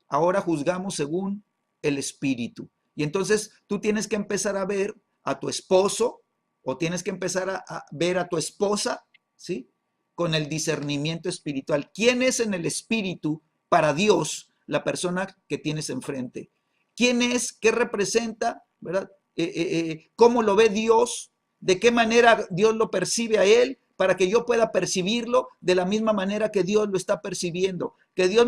ahora juzgamos según el Espíritu. Y entonces tú tienes que empezar a ver a tu esposo o tienes que empezar a ver a tu esposa, ¿sí?, con el discernimiento espiritual. ¿Quién es en el Espíritu para Dios la persona que tienes enfrente? ¿Quién es? ¿Qué representa? ¿Verdad? ¿Cómo lo ve Dios? ¿De qué manera Dios lo percibe a él? Para que yo pueda percibirlo de la misma manera que Dios lo está percibiendo. Que Dios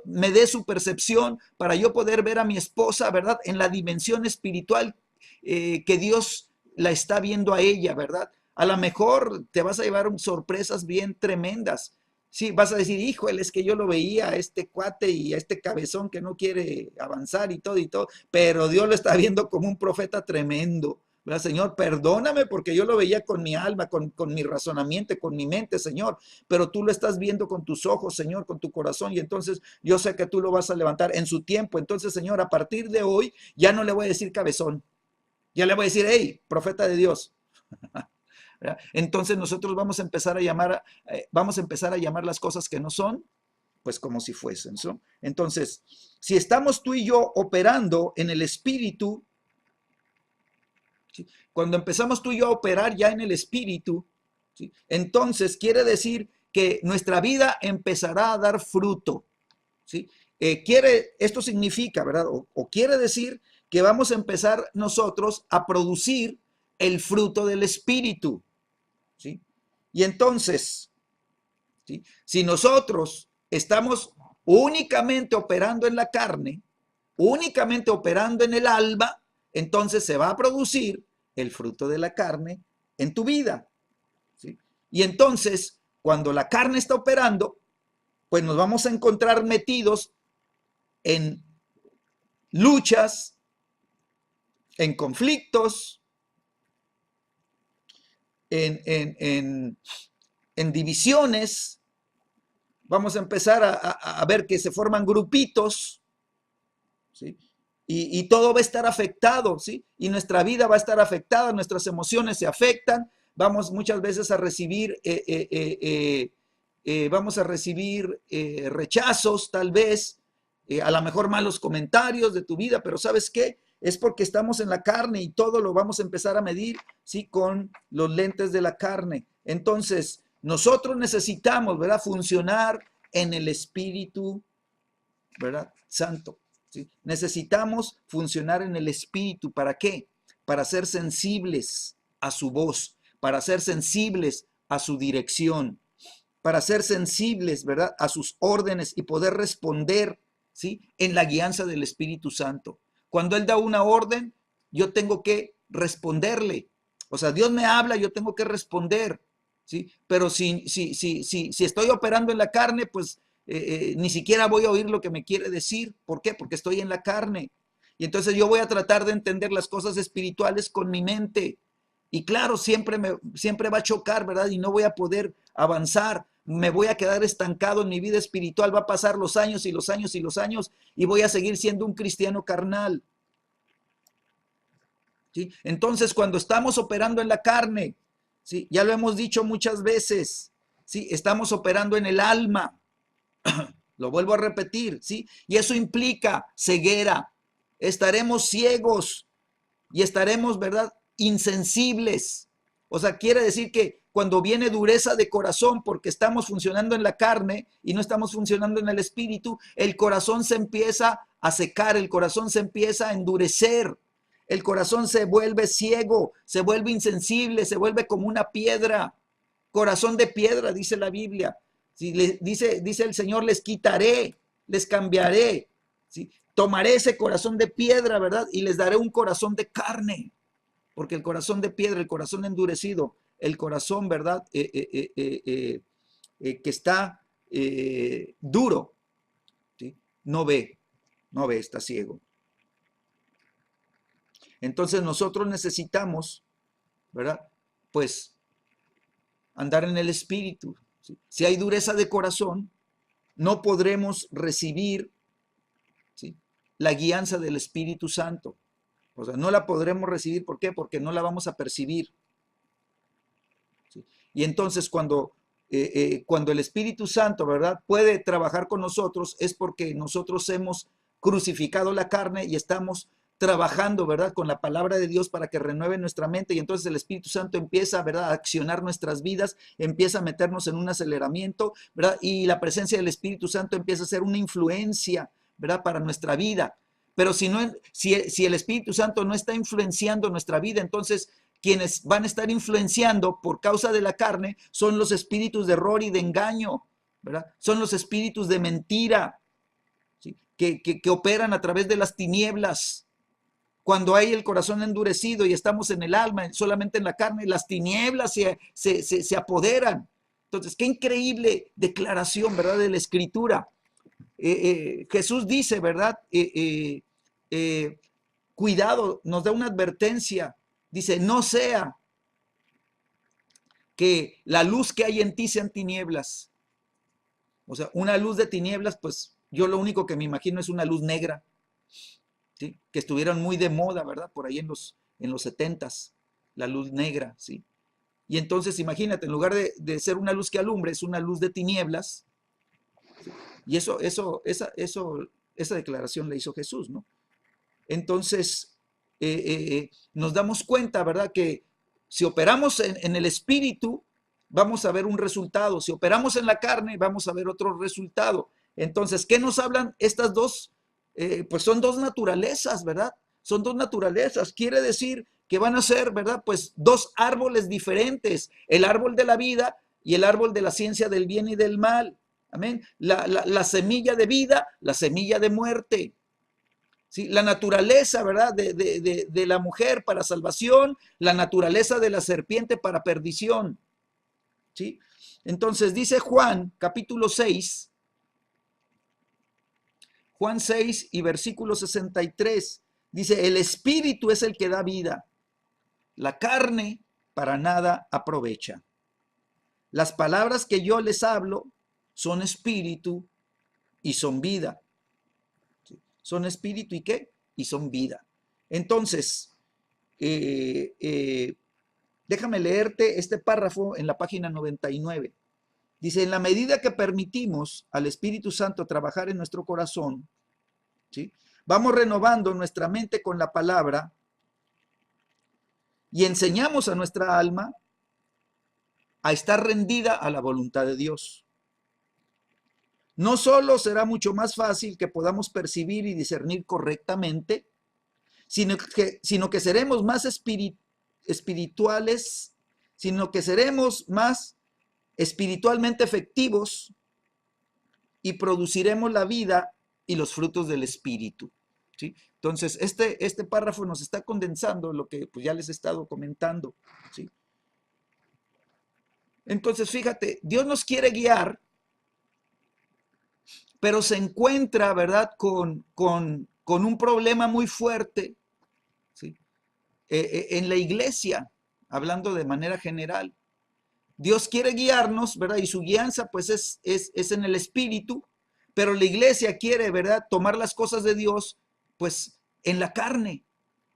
me dé su percepción para yo poder ver a mi esposa, ¿verdad?, en la dimensión espiritual que Dios la está viendo a ella, ¿verdad? A lo mejor te vas a llevar sorpresas bien tremendas. Sí, vas a decir, híjole, es que yo lo veía a este cuate y a este cabezón que no quiere avanzar y todo, pero Dios lo está viendo como un profeta tremendo. ¿verdad? Señor, perdóname porque yo lo veía con mi alma, con mi razonamiento, con mi mente, Señor, pero tú lo estás viendo con tus ojos, Señor, con tu corazón, y entonces yo sé que tú lo vas a levantar en su tiempo. Entonces, Señor, a partir de hoy ya no le voy a decir cabezón, ya le voy a decir, hey, profeta de Dios. ¿Verdad? Entonces nosotros vamos a empezar a llamar las cosas que no son, pues como si fuesen, ¿no? Entonces, si estamos tú y yo operando en el espíritu, ¿sí? Cuando empezamos tú y yo a operar ya en el espíritu, ¿sí? Entonces quiere decir que nuestra vida empezará a dar fruto, ¿sí? Esto significa, ¿verdad? O quiere decir que vamos a empezar nosotros a producir el fruto del espíritu, ¿sí? Y entonces, ¿sí? Si nosotros estamos únicamente operando en la carne, únicamente operando en el alma, entonces se va a producir el fruto de la carne en tu vida, ¿sí? Y entonces, cuando la carne está operando, pues nos vamos a encontrar metidos en luchas, en conflictos, en, en, en, en divisiones. Vamos a empezar a ver que se forman grupitos, ¿sí? Y todo va a estar afectado, ¿sí? Y nuestra vida va a estar afectada, nuestras emociones se afectan, vamos muchas veces a recibir, vamos a recibir rechazos, tal vez, a lo mejor malos comentarios de tu vida, pero ¿sabes qué? Es porque estamos en la carne y todo lo vamos a empezar a medir, ¿sí? Con los lentes de la carne. Entonces, nosotros necesitamos, ¿verdad? Funcionar en el Espíritu, ¿verdad? Santo. ¿Sí? Necesitamos funcionar en el Espíritu. ¿Para qué? Para ser sensibles a su voz, para ser sensibles a su dirección, para ser sensibles, ¿verdad? A sus órdenes y poder responder, ¿sí? En la guianza del Espíritu Santo. Cuando Él da una orden, yo tengo que responderle. O sea, Dios me habla, yo tengo que responder, ¿sí? Pero si estoy operando en la carne, pues ni siquiera voy a oír lo que me quiere decir. ¿Por qué? Porque estoy en la carne. Y entonces yo voy a tratar de entender las cosas espirituales con mi mente. Y claro, siempre va a chocar, ¿verdad? Y no voy a poder avanzar. Me voy a quedar estancado en mi vida espiritual. Va a pasar los años y los años y los años y voy a seguir siendo un cristiano carnal. ¿Sí? Entonces, cuando estamos operando en la carne, ¿sí? Ya lo hemos dicho muchas veces, ¿sí? Estamos operando en el alma. Lo vuelvo a repetir, ¿sí? Y eso implica ceguera. Estaremos ciegos y estaremos, ¿verdad? Insensibles. O sea, quiere decir que cuando viene dureza de corazón porque estamos funcionando en la carne y no estamos funcionando en el espíritu, el corazón se empieza a secar, el corazón se empieza a endurecer, el corazón se vuelve ciego, se vuelve insensible, se vuelve como una piedra, corazón de piedra, dice la Biblia. Si dice el Señor, les quitaré, les cambiaré, ¿sí? Tomaré ese corazón de piedra, ¿verdad? Y les daré un corazón de carne, porque el corazón de piedra, el corazón endurecido, el corazón, ¿verdad? Que está duro, ¿sí? No ve, está ciego. Entonces nosotros necesitamos, ¿verdad? Pues andar en el espíritu. ¿Sí? Si hay dureza de corazón, no podremos recibir, ¿sí? La guianza del Espíritu Santo. O sea, no la podremos recibir. ¿Por qué? Porque no la vamos a percibir. ¿Sí? Y entonces cuando el Espíritu Santo, ¿verdad?, puede trabajar con nosotros, es porque nosotros hemos crucificado la carne y estamos trabajando, ¿verdad?, con la palabra de Dios para que renueve nuestra mente, y entonces el Espíritu Santo empieza, ¿verdad?, a accionar nuestras vidas, empieza a meternos en un aceleramiento, ¿verdad?, y la presencia del Espíritu Santo empieza a ser una influencia, ¿verdad?, para nuestra vida. Pero si el Espíritu Santo no está influenciando nuestra vida, entonces quienes van a estar influenciando por causa de la carne son los espíritus de error y de engaño, ¿verdad? Son los espíritus de mentira, ¿sí? que operan a través de las tinieblas. Cuando hay el corazón endurecido y estamos en el alma, solamente en la carne, las tinieblas se apoderan. Entonces, qué increíble declaración, ¿verdad?, de la Escritura. Jesús dice, ¿verdad? Cuidado, nos da una advertencia. Dice, no sea que la luz que hay en ti sean tinieblas. O sea, una luz de tinieblas, pues yo lo único que me imagino es una luz negra, ¿sí? Que estuvieron muy de moda, ¿verdad? Por ahí en los 70s, la luz negra, ¿sí? Y entonces imagínate, en lugar de ser una luz que alumbre, es una luz de tinieblas. ¿Sí? Y esa declaración la hizo Jesús, ¿no? Entonces, nos damos cuenta, ¿verdad? Que si operamos en el espíritu, vamos a ver un resultado. Si operamos en la carne, vamos a ver otro resultado. Entonces, ¿qué nos hablan estas dos? Pues son dos naturalezas, ¿verdad? Son dos naturalezas. Quiere decir que van a ser, ¿verdad? Pues dos árboles diferentes. El árbol de la vida y el árbol de la ciencia del bien y del mal. Amén. La semilla de vida, la semilla de muerte. ¿Sí? La naturaleza, ¿verdad? De la mujer para salvación, la naturaleza de la serpiente para perdición. ¿Sí? Entonces dice Juan, capítulo 6, Juan 6 y versículo 63, dice, el espíritu es el que da vida, la carne para nada aprovecha. Las palabras que yo les hablo son espíritu y son vida. ¿Sí? Son espíritu y qué? Y son vida. Entonces, déjame leerte este párrafo en la página 99. Dice, en la medida que permitimos al Espíritu Santo trabajar en nuestro corazón, ¿sí? Vamos renovando nuestra mente con la palabra y enseñamos a nuestra alma a estar rendida a la voluntad de Dios. No solo será mucho más fácil que podamos percibir y discernir correctamente, sino que seremos más espirituales, sino que seremos más espiritualmente efectivos y produciremos la vida y los frutos del espíritu. ¿Sí? Entonces, este párrafo nos está condensando lo que pues, ya les he estado comentando. ¿Sí? Entonces, fíjate, Dios nos quiere guiar, pero se encuentra, ¿verdad?, con un problema muy fuerte, ¿sí? En la iglesia, hablando de manera general. Dios quiere guiarnos, ¿verdad? Y su guianza pues es en el espíritu, pero la iglesia quiere, ¿verdad? Tomar las cosas de Dios pues en la carne,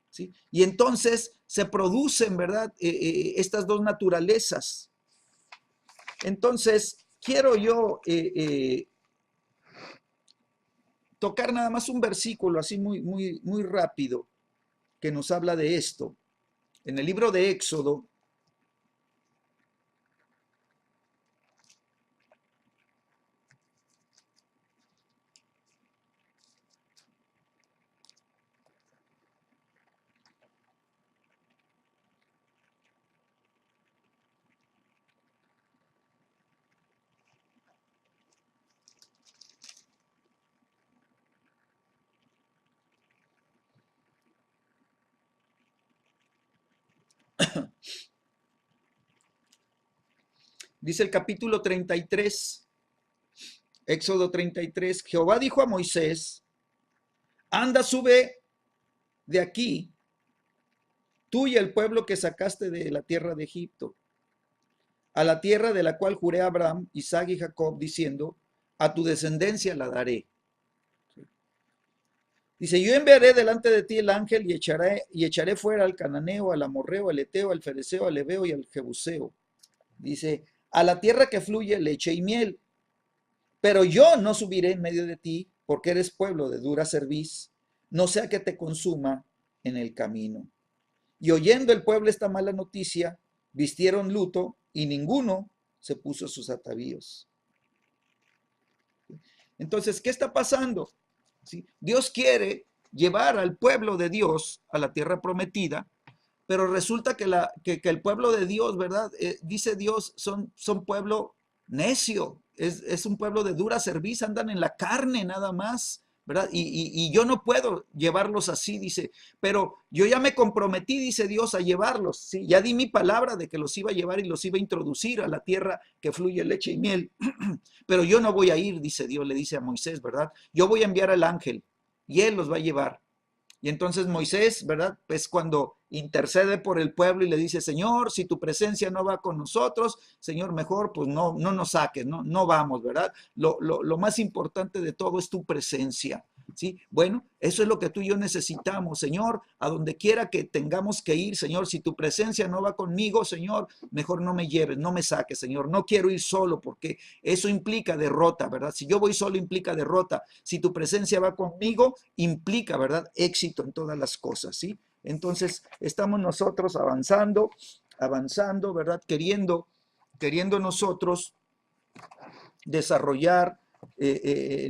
¿sí? Y entonces se producen, ¿verdad? Estas dos naturalezas. Entonces, quiero yo tocar nada más un versículo así muy rápido que nos habla de esto. En el libro de Éxodo, dice el capítulo 33, Éxodo 33, Jehová dijo a Moisés, anda, sube de aquí, tú y el pueblo que sacaste de la tierra de Egipto, a la tierra de la cual juré a Abraham, Isaac y Jacob, diciendo, a tu descendencia la daré. Dice, yo enviaré delante de ti el ángel y echaré fuera al cananeo, al amorreo, al eteo, al fereceo, al heveo y al jebuseo. Dice, a la tierra que fluye leche y miel. Pero yo no subiré en medio de ti, porque eres pueblo de dura cerviz, no sea que te consuma en el camino. Y oyendo el pueblo esta mala noticia, vistieron luto y ninguno se puso sus atavíos. Entonces, ¿qué está pasando? ¿Sí? Dios quiere llevar al pueblo de Dios a la tierra prometida, pero resulta que el pueblo de Dios, ¿verdad? Dice Dios, son pueblo necio, es un pueblo de dura cerviz, andan en la carne nada más, ¿verdad? Y yo no puedo llevarlos así, dice, pero yo ya me comprometí, dice Dios, a llevarlos, ¿sí? Ya di mi palabra de que los iba a llevar y los iba a introducir a la tierra que fluye leche y miel, pero yo no voy a ir, dice Dios, le dice a Moisés, ¿verdad? Yo voy a enviar al ángel y él los va a llevar. Y entonces Moisés, ¿verdad? Pues cuando intercede por el pueblo y le dice, Señor, si tu presencia no va con nosotros, Señor, mejor pues no nos saques, no vamos, ¿verdad? Lo más importante de todo es tu presencia. ¿Sí? Bueno, eso es lo que tú y yo necesitamos, Señor, a donde quiera que tengamos que ir, Señor, si tu presencia no va conmigo, Señor, mejor no me lleves, no me saques, Señor, no quiero ir solo porque eso implica derrota, ¿verdad? Si yo voy solo implica derrota, si tu presencia va conmigo, implica, ¿verdad? Éxito en todas las cosas, ¿sí? Entonces, estamos nosotros avanzando, ¿verdad? Queriendo nosotros desarrollar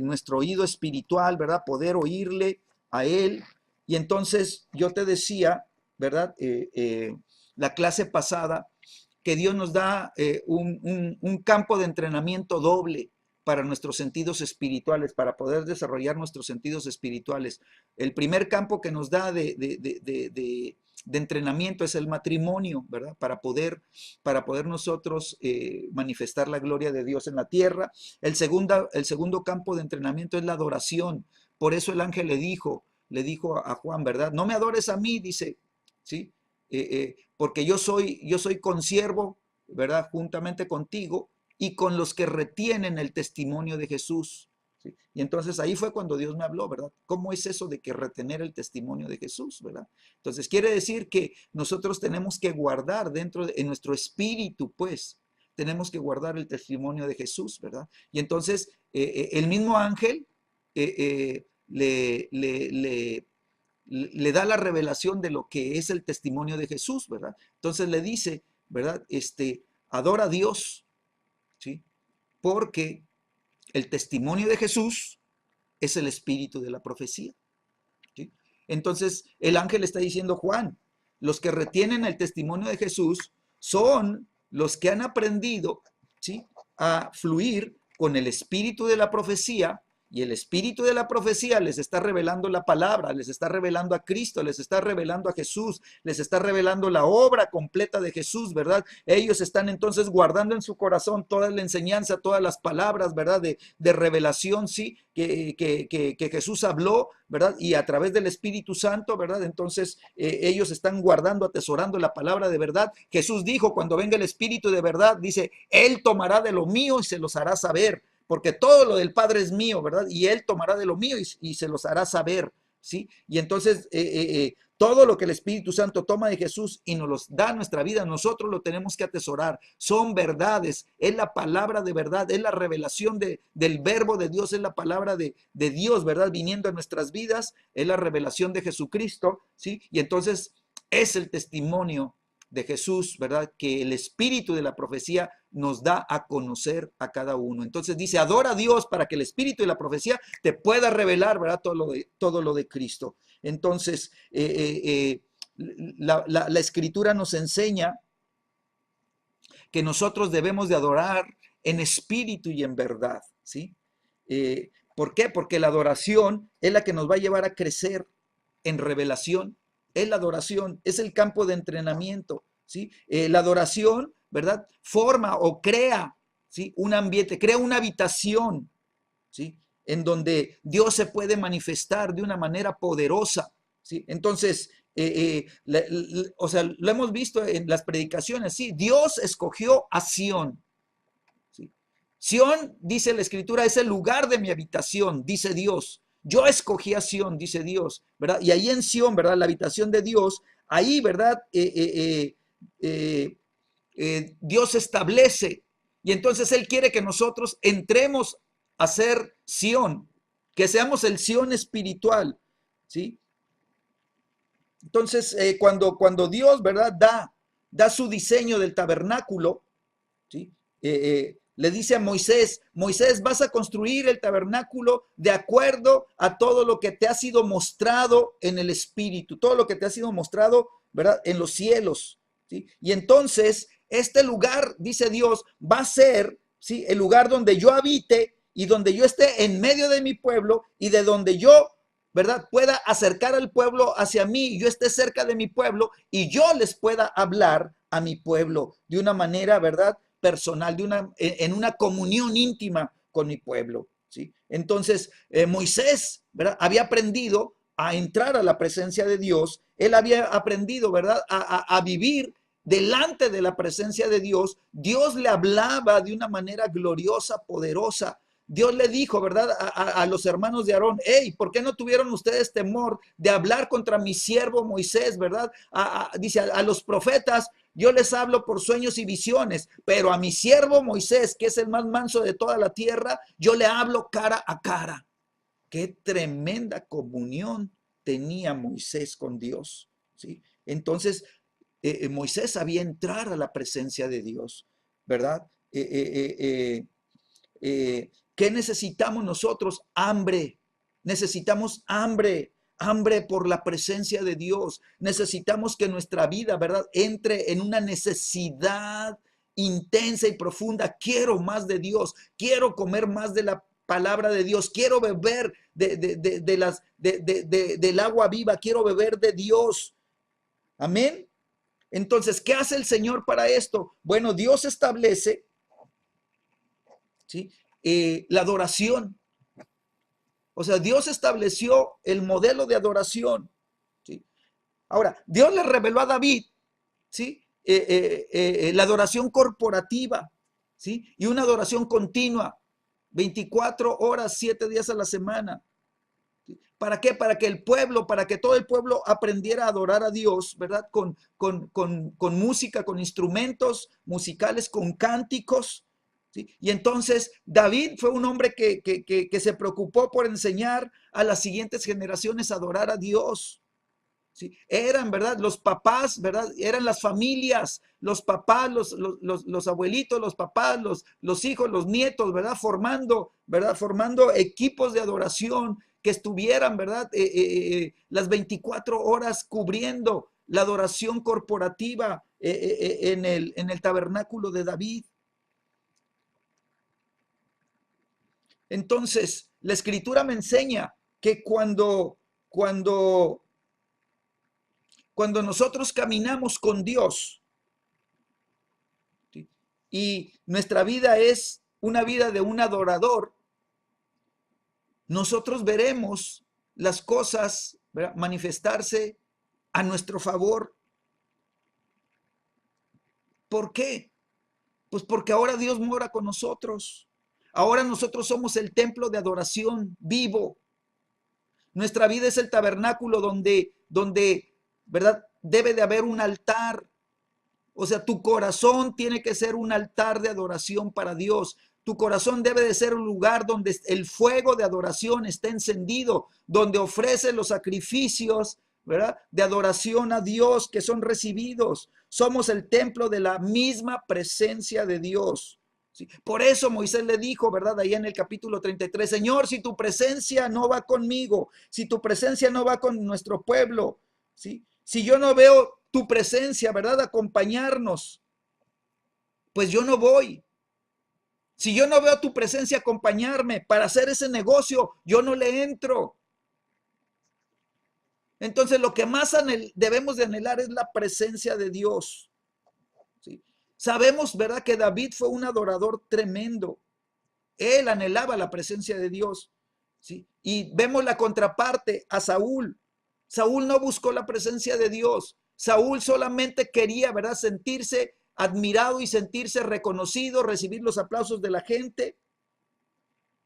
nuestro oído espiritual, ¿verdad? Poder oírle a Él. Y entonces yo te decía, ¿verdad? La clase pasada, que Dios nos da un campo de entrenamiento doble para nuestros sentidos espirituales, para poder desarrollar nuestros sentidos espirituales. El primer campo que nos da de entrenamiento es el matrimonio, ¿verdad? Para poder nosotros manifestar la gloria de Dios en la tierra. El segundo campo de entrenamiento es la adoración. Por eso el ángel le dijo a Juan, ¿verdad? No me adores a mí, dice, ¿sí? Porque yo soy consiervo, ¿verdad? Juntamente contigo y con los que retienen el testimonio de Jesús. ¿Sí? Y entonces ahí fue cuando Dios me habló, ¿verdad? ¿Cómo es eso de que retener el testimonio de Jesús, ¿verdad? Entonces quiere decir que nosotros tenemos que guardar en nuestro espíritu, pues, tenemos que guardar el testimonio de Jesús, ¿verdad? Y entonces el mismo ángel le da la revelación de lo que es el testimonio de Jesús, ¿verdad? Entonces le dice, ¿verdad? Adora a Dios, ¿sí? Porque el testimonio de Jesús es el espíritu de la profecía, ¿sí? Entonces el ángel está diciendo, Juan, los que retienen el testimonio de Jesús son los que han aprendido, ¿sí?, a fluir con el espíritu de la profecía. Y el espíritu de la profecía les está revelando la palabra, les está revelando a Cristo, les está revelando a Jesús, les está revelando la obra completa de Jesús, ¿verdad? Ellos están entonces guardando en su corazón toda la enseñanza, todas las palabras, ¿verdad? De revelación, sí, que Jesús habló, ¿verdad? Y a través del Espíritu Santo, ¿verdad? Entonces ellos están guardando, atesorando la palabra de verdad. Jesús dijo, cuando venga el Espíritu de verdad, dice, Él tomará de lo mío y se los hará saber, porque todo lo del Padre es mío, ¿verdad? Y Él tomará de lo mío y se los hará saber, ¿sí? Y entonces todo lo que el Espíritu Santo toma de Jesús y nos los da a nuestra vida, nosotros lo tenemos que atesorar. Son verdades, es la palabra de verdad, es la revelación del verbo de Dios, es la palabra de Dios, ¿verdad? Viniendo a nuestras vidas, es la revelación de Jesucristo, ¿sí? Y entonces es el testimonio de Jesús, ¿verdad? Que el espíritu de la profecía nos da a conocer a cada uno. Entonces dice, adora a Dios para que el espíritu de la profecía te pueda revelar, ¿verdad? Todo lo de Cristo. Entonces, la escritura nos enseña que nosotros debemos de adorar en espíritu y en verdad, ¿sí? ¿Por qué? Porque la adoración es la que nos va a llevar a crecer en revelación. Es la adoración, es el campo de entrenamiento, ¿sí? La adoración, ¿verdad? Forma o crea, ¿sí?, un ambiente, crea una habitación, ¿sí?, en donde Dios se puede manifestar de una manera poderosa, ¿sí? Entonces, o sea, lo hemos visto en las predicaciones, ¿sí? Dios escogió a Sión, ¿sí? Sión, dice la Escritura, es el lugar de mi habitación, dice Dios. Yo escogí a Sión, dice Dios, ¿verdad? Y ahí en Sión, ¿verdad? La habitación de Dios, ahí, ¿verdad? Dios establece. Y entonces Él quiere que nosotros entremos a ser Sión, que seamos el Sión espiritual, ¿sí? Entonces, cuando Dios, ¿verdad? Da su diseño del tabernáculo, ¿sí? Le dice a Moisés, Moisés, vas a construir el tabernáculo de acuerdo a todo lo que te ha sido mostrado en el Espíritu, todo lo que te ha sido mostrado, ¿verdad?, en los cielos, ¿sí? Y entonces, este lugar, dice Dios, va a ser, ¿sí?, el lugar donde yo habite y donde yo esté en medio de mi pueblo y de donde yo, ¿verdad?, pueda acercar al pueblo hacia mí y yo esté cerca de mi pueblo y yo les pueda hablar a mi pueblo de una manera, ¿verdad?, personal, en una comunión íntima con mi pueblo, ¿sí? Entonces, Moisés, ¿verdad?, había aprendido a entrar a la presencia de Dios, él había aprendido, ¿verdad?, a vivir delante de la presencia de Dios. Dios le hablaba de una manera gloriosa, poderosa. Dios le dijo, ¿verdad?, a los hermanos de Aarón: hey, ¿por qué no tuvieron ustedes temor de hablar contra mi siervo Moisés, ¿verdad? Dice, a los profetas yo les hablo por sueños y visiones, pero a mi siervo Moisés, que es el más manso de toda la tierra, yo le hablo cara a cara. Qué tremenda comunión tenía Moisés con Dios, ¿sí? Entonces, Moisés sabía entrar a la presencia de Dios, ¿verdad? ¿Qué necesitamos nosotros? Hambre. Necesitamos hambre, hambre por la presencia de Dios. Necesitamos que nuestra vida, ¿verdad?, entre en una necesidad intensa y profunda. Quiero más de Dios, quiero comer más de la palabra de Dios, quiero beber del agua viva, quiero beber de Dios. Amén. Entonces, ¿qué hace el Señor para esto? Bueno, Dios establece, ¿sí?, la adoración. O sea, Dios estableció el modelo de adoración, ¿sí? Ahora, Dios le reveló a David, ¿sí?, la adoración corporativa, ¿sí?, y una adoración continua, 24 horas, 7 días a la semana. ¿Para qué? Para que el pueblo, para que todo el pueblo aprendiera a adorar a Dios, ¿verdad? Con música, con instrumentos musicales, con cánticos, ¿sí? Y entonces David fue un hombre que se preocupó por enseñar a las siguientes generaciones a adorar a Dios. ¿Sí? Eran, ¿verdad?, los papás, ¿verdad?, eran las familias, los papás, los abuelitos, los papás, los hijos, los nietos, ¿verdad?, formando equipos de adoración que estuvieran, ¿verdad?, las 24 horas cubriendo la adoración corporativa en el tabernáculo de David. Entonces, la escritura me enseña que cuando nosotros caminamos con Dios, ¿sí?, y nuestra vida es una vida de un adorador, nosotros veremos las cosas, ¿verdad?, manifestarse a nuestro favor. ¿Por qué? Pues porque ahora Dios mora con nosotros. Ahora nosotros somos el templo de adoración vivo. Nuestra vida es el tabernáculo donde, ¿verdad?, debe de haber un altar. O sea, tu corazón tiene que ser un altar de adoración para Dios. Tu corazón debe de ser un lugar donde el fuego de adoración esté encendido, donde ofrece los sacrificios, ¿verdad?, de adoración a Dios que son recibidos. Somos el templo de la misma presencia de Dios. ¿Sí? Por eso Moisés le dijo, ¿verdad?, ahí en el capítulo 33, Señor, si tu presencia no va conmigo, si tu presencia no va con nuestro pueblo, ¿sí?, si yo no veo tu presencia, ¿verdad?, acompañarnos, pues yo no voy. Si yo no veo tu presencia acompañarme para hacer ese negocio, yo no le entro. Entonces, lo que más debemos de anhelar es la presencia de Dios, ¿sí? Sabemos, ¿verdad?, que David fue un adorador tremendo. Él anhelaba la presencia de Dios, ¿sí? Y vemos la contraparte a Saúl. Saúl no buscó la presencia de Dios. Saúl solamente quería, ¿verdad?, sentirse admirado y sentirse reconocido, recibir los aplausos de la gente,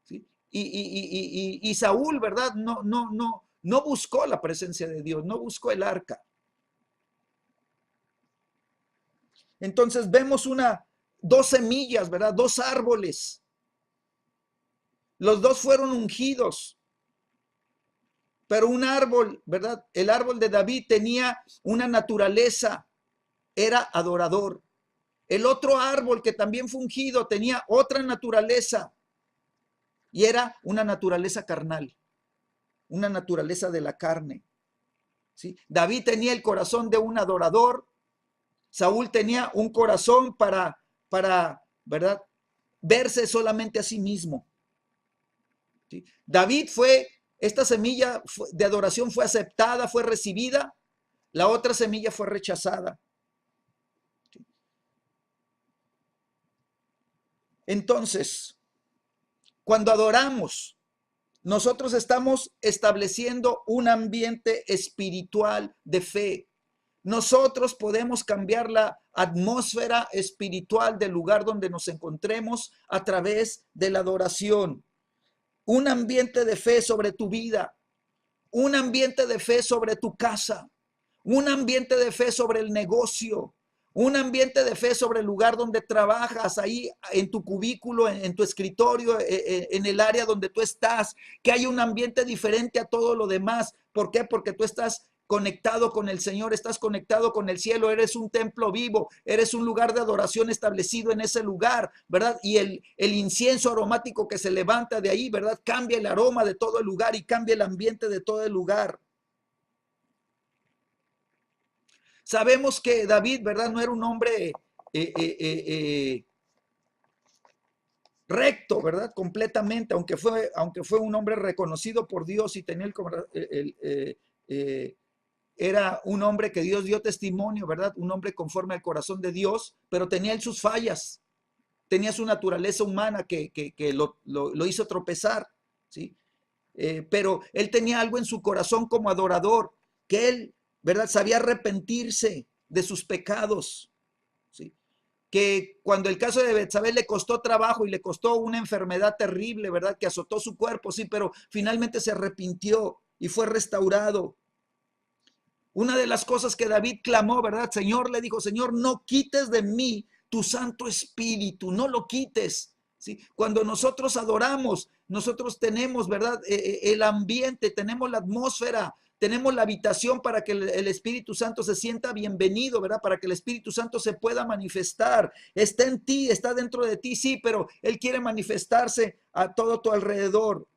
¿sí? Y Saúl, ¿verdad?, no buscó la presencia de Dios, no buscó el arca. Entonces vemos dos semillas, ¿verdad?, dos árboles. Los dos fueron ungidos. Pero un árbol, ¿verdad? El árbol de David tenía una naturaleza, era adorador. El otro árbol que también fue ungido tenía otra naturaleza y era una naturaleza carnal, una naturaleza de la carne, ¿sí? David tenía el corazón de un adorador, Saúl tenía un corazón para, ¿verdad?, verse solamente a sí mismo, ¿sí? David esta semilla de adoración fue aceptada, fue recibida, la otra semilla fue rechazada. Entonces, cuando adoramos, nosotros estamos estableciendo un ambiente espiritual de fe. Nosotros podemos cambiar la atmósfera espiritual del lugar donde nos encontremos a través de la adoración. Un ambiente de fe sobre tu vida, un ambiente de fe sobre tu casa, un ambiente de fe sobre el negocio, un ambiente de fe sobre el lugar donde trabajas, ahí en tu cubículo, en tu escritorio, en el área donde tú estás, que haya un ambiente diferente a todo lo demás. ¿Por qué? Porque tú estás conectado con el Señor, estás conectado con el cielo, eres un templo vivo, eres un lugar de adoración establecido en ese lugar, ¿verdad? Y el incienso aromático que se levanta de ahí, ¿verdad? Cambia el aroma de todo el lugar y cambia el ambiente de todo el lugar. Sabemos que David, ¿verdad? No era un hombre recto, ¿verdad? Completamente, aunque fue un hombre reconocido por Dios y tenía era un hombre que Dios dio testimonio, ¿verdad? Un hombre conforme al corazón de Dios, pero tenía él sus fallas, tenía su naturaleza humana que lo hizo tropezar, ¿sí? Pero él tenía algo en su corazón como adorador, que él, ¿verdad? Sabía arrepentirse de sus pecados, ¿sí? Que cuando el caso de Betsabé le costó trabajo y le costó una enfermedad terrible, ¿verdad? Que azotó su cuerpo, sí, pero finalmente se arrepintió y fue restaurado. Una de las cosas que David clamó, ¿verdad? Señor, le dijo, Señor, no quites de mí tu Santo Espíritu, no lo quites, ¿sí? Cuando nosotros adoramos, nosotros tenemos, ¿verdad? El ambiente, tenemos la atmósfera, tenemos la habitación para que el Espíritu Santo se sienta bienvenido, ¿verdad? Para que el Espíritu Santo se pueda manifestar. Está en ti, está dentro de ti, sí, pero Él quiere manifestarse a todo tu alrededor.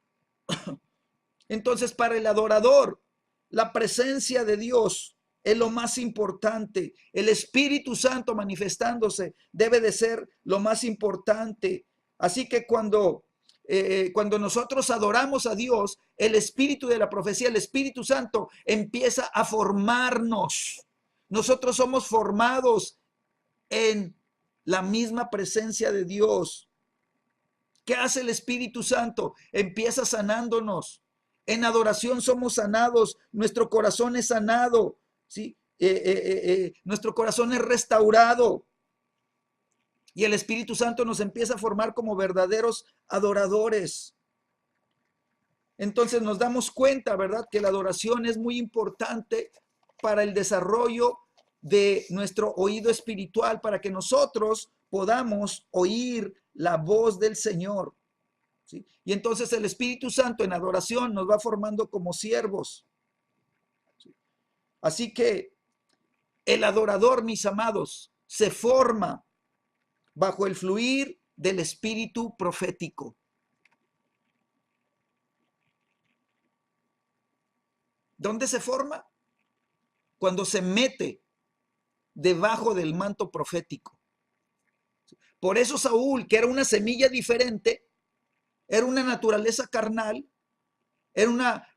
Entonces, para el adorador, la presencia de Dios es lo más importante. El Espíritu Santo manifestándose debe de ser lo más importante. Así que cuando nosotros adoramos a Dios, el Espíritu de la profecía, el Espíritu Santo empieza a formarnos. Nosotros somos formados en la misma presencia de Dios. ¿Qué hace el Espíritu Santo? Empieza sanándonos. En adoración somos sanados, nuestro corazón es sanado, ¿sí? Nuestro corazón es restaurado. Y el Espíritu Santo nos empieza a formar como verdaderos adoradores. Entonces nos damos cuenta, ¿verdad? Que la adoración es muy importante para el desarrollo de nuestro oído espiritual, para que nosotros podamos oír la voz del Señor. ¿Sí? Y entonces el Espíritu Santo en adoración nos va formando como siervos. ¿Sí? Así que el adorador, mis amados, se forma bajo el fluir del espíritu profético. ¿Dónde se forma? Cuando se mete debajo del manto profético. Por eso Saúl, que era una semilla diferente, era una naturaleza carnal, era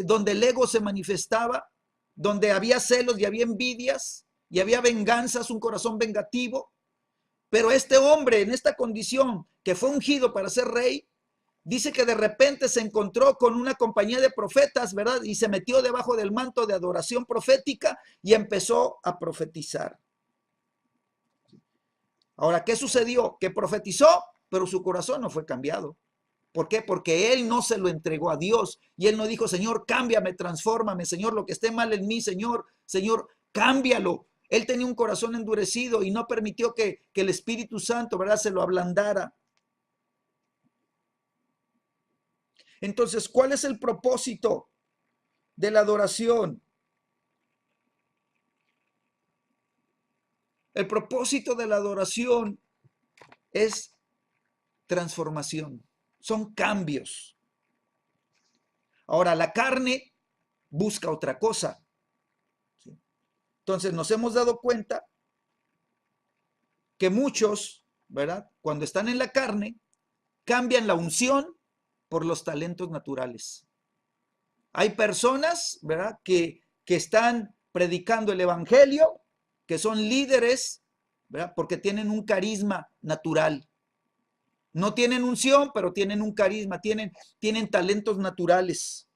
donde el ego se manifestaba, donde había celos y había envidias y había venganzas, un corazón vengativo. Pero este hombre en esta condición, que fue ungido para ser rey, dice que de repente se encontró con una compañía de profetas, ¿verdad? Y se metió debajo del manto de adoración profética y empezó a profetizar. Ahora, ¿qué sucedió? Que profetizó, pero su corazón no fue cambiado. ¿Por qué? Porque él no se lo entregó a Dios y él no dijo, Señor, cámbiame, transfórmame, Señor, lo que esté mal en mí, Señor, cámbialo. Él tenía un corazón endurecido y no permitió que el Espíritu Santo, ¿verdad?, se lo ablandara. Entonces, ¿cuál es el propósito de la adoración? El propósito de la adoración es transformación, son cambios. Ahora, la carne busca otra cosa. ¿Sí? Entonces, nos hemos dado cuenta que muchos, ¿verdad?, cuando están en la carne, cambian la unción por los talentos naturales. Hay personas, ¿verdad?, que están predicando el evangelio, que son líderes, ¿verdad?, porque tienen un carisma natural. No tienen unción, pero tienen un carisma, tienen talentos naturales.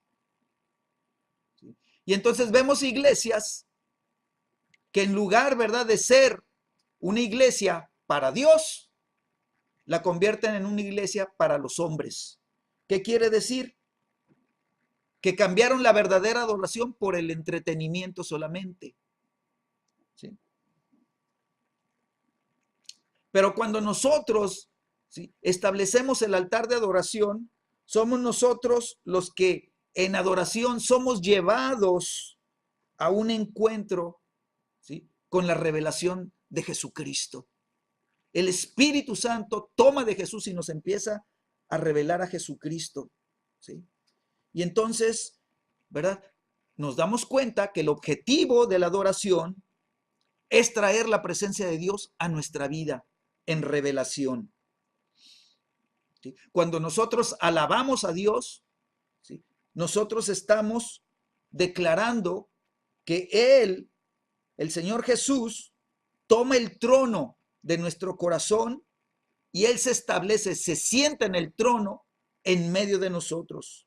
Y entonces vemos iglesias que en lugar, ¿verdad?, de ser una iglesia para Dios, la convierten en una iglesia para los hombres. ¿Qué quiere decir? Que cambiaron la verdadera adoración por el entretenimiento solamente. ¿Sí? Pero cuando nosotros, ¿sí?, establecemos el altar de adoración, somos nosotros los que en adoración somos llevados a un encuentro, ¿sí?, con la revelación de Jesucristo. El Espíritu Santo toma de Jesús y nos empieza a revelar a Jesucristo, ¿sí? Y entonces, ¿verdad?, nos damos cuenta que el objetivo de la adoración es traer la presencia de Dios a nuestra vida en revelación. ¿Sí? Cuando nosotros alabamos a Dios, ¿sí?, nosotros estamos declarando que Él, el Señor Jesús, toma el trono de nuestro corazón y Él se establece, se sienta en el trono en medio de nosotros.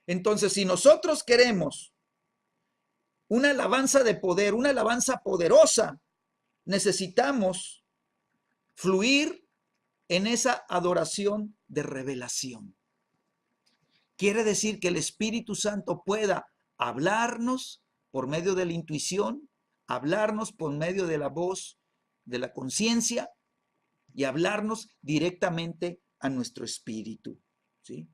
Entonces, si nosotros queremos una alabanza de poder, una alabanza poderosa, necesitamos fluir en esa adoración de revelación. Quiere decir que el Espíritu Santo pueda hablarnos por medio de la intuición, hablarnos por medio de la voz de la conciencia y hablarnos directamente a nuestro espíritu, ¿sí?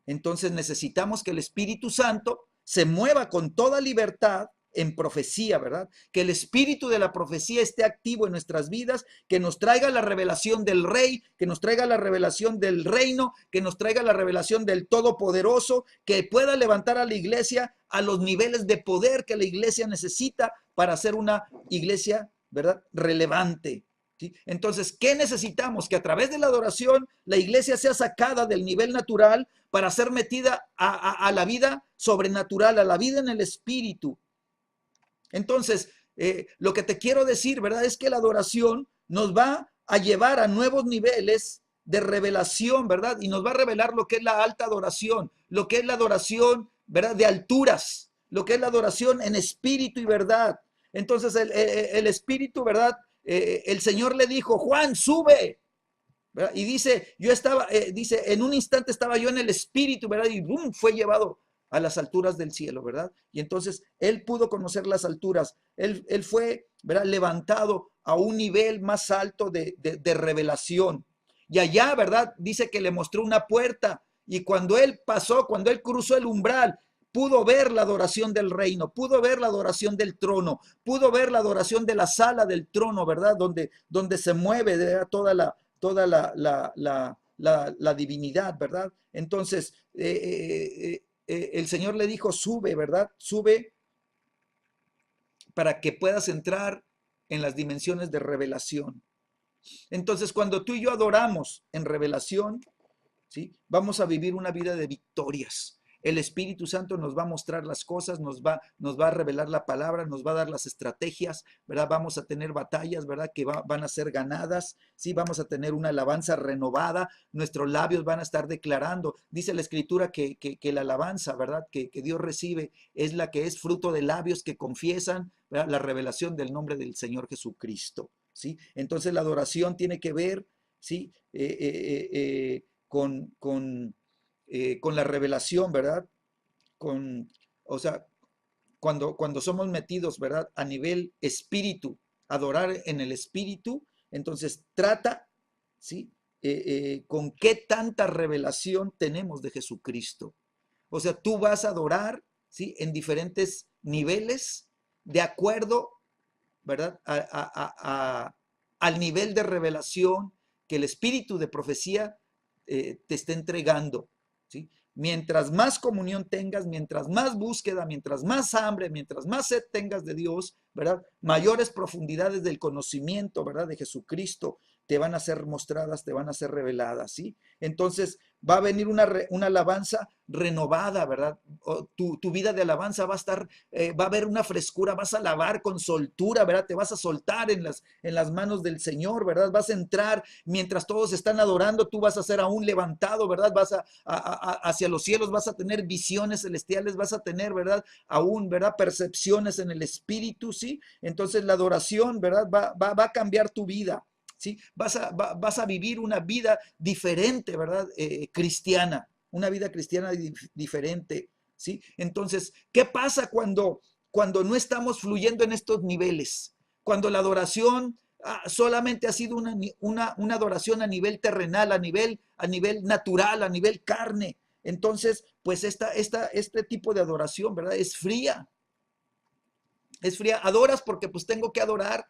Entonces necesitamos que el Espíritu Santo se mueva con toda libertad en profecía, ¿verdad? Que el espíritu de la profecía esté activo en nuestras vidas, que nos traiga la revelación del Rey, que nos traiga la revelación del reino, que nos traiga la revelación del Todopoderoso, que pueda levantar a la iglesia a los niveles de poder que la iglesia necesita para ser una iglesia, ¿verdad?, relevante. ¿Sí? Entonces, ¿qué necesitamos? Que a través de la adoración la iglesia sea sacada del nivel natural para ser metida a la vida sobrenatural, a la vida en el espíritu. Entonces, lo que te quiero decir, ¿verdad?, es que la adoración nos va a llevar a nuevos niveles de revelación, ¿verdad? Y nos va a revelar lo que es la alta adoración, lo que es la adoración, ¿verdad?, de alturas, lo que es la adoración en espíritu y verdad. Entonces, el espíritu, ¿verdad?, el Señor le dijo, Juan, sube, ¿verdad? Y dice, yo estaba, dice, en un instante estaba yo en el espíritu, ¿verdad? Y ¡bum!, fue llevado a las alturas del cielo, ¿verdad? Y entonces él pudo conocer las alturas, él fue, ¿verdad?, levantado a un nivel más alto de revelación. Y allá, ¿verdad?, dice que le mostró una puerta y cuando él pasó, cuando él cruzó el umbral, pudo ver la adoración del reino, pudo ver la adoración del trono, pudo ver la adoración de la sala del trono, ¿verdad? Donde se mueve, ¿verdad?, toda la divinidad, ¿verdad? Entonces, el Señor le dijo, sube, ¿verdad? Sube para que puedas entrar en las dimensiones de revelación. Entonces, cuando tú y yo adoramos en revelación, ¿sí?, vamos a vivir una vida de victorias. El Espíritu Santo nos va a mostrar las cosas, nos va a revelar la palabra, nos va a dar las estrategias, ¿verdad? Vamos a tener batallas, ¿verdad?, que van a ser ganadas, ¿sí? Vamos a tener una alabanza renovada, nuestros labios van a estar declarando. Dice la Escritura que la alabanza, ¿verdad?, que Dios recibe es la que es fruto de labios que confiesan, ¿verdad?, la revelación del nombre del Señor Jesucristo, ¿sí? Entonces la adoración tiene que ver, ¿sí?, con la revelación, ¿verdad? O sea, cuando somos metidos, ¿verdad?, a nivel espíritu, adorar en el espíritu, entonces trata, ¿sí?, con qué tanta revelación tenemos de Jesucristo. O sea, tú vas a adorar, ¿sí?, en diferentes niveles, de acuerdo, ¿verdad?, al nivel de revelación que el espíritu de profecía te está entregando, ¿sí? Mientras más comunión tengas, mientras más búsqueda, mientras más hambre, mientras más sed tengas de Dios, ¿verdad? Mayores profundidades del conocimiento, ¿verdad? De Jesucristo te van a ser mostradas, te van a ser reveladas, ¿sí? Entonces va a venir una alabanza renovada, ¿verdad? Tu vida de alabanza va a estar, va a haber una frescura, vas a alabar con soltura, ¿verdad? Te vas a soltar en las manos del Señor, ¿verdad? Vas a entrar mientras todos están adorando, tú vas a ser aún levantado, ¿verdad? Vas hacia los cielos, vas a tener visiones celestiales, vas a tener, ¿verdad? Aún, ¿verdad? Percepciones en el espíritu, ¿sí? Entonces la adoración, ¿verdad? Va a cambiar tu vida. ¿Sí? Vas a vivir una vida diferente, ¿verdad? Cristiana, una vida cristiana diferente, ¿sí? Entonces, ¿qué pasa cuando no estamos fluyendo en estos niveles? Cuando la adoración solamente ha sido una adoración a nivel terrenal, a nivel natural, a nivel carne. Entonces, pues este tipo de adoración, ¿verdad? Es fría. Es fría. Adoras porque pues tengo que adorar,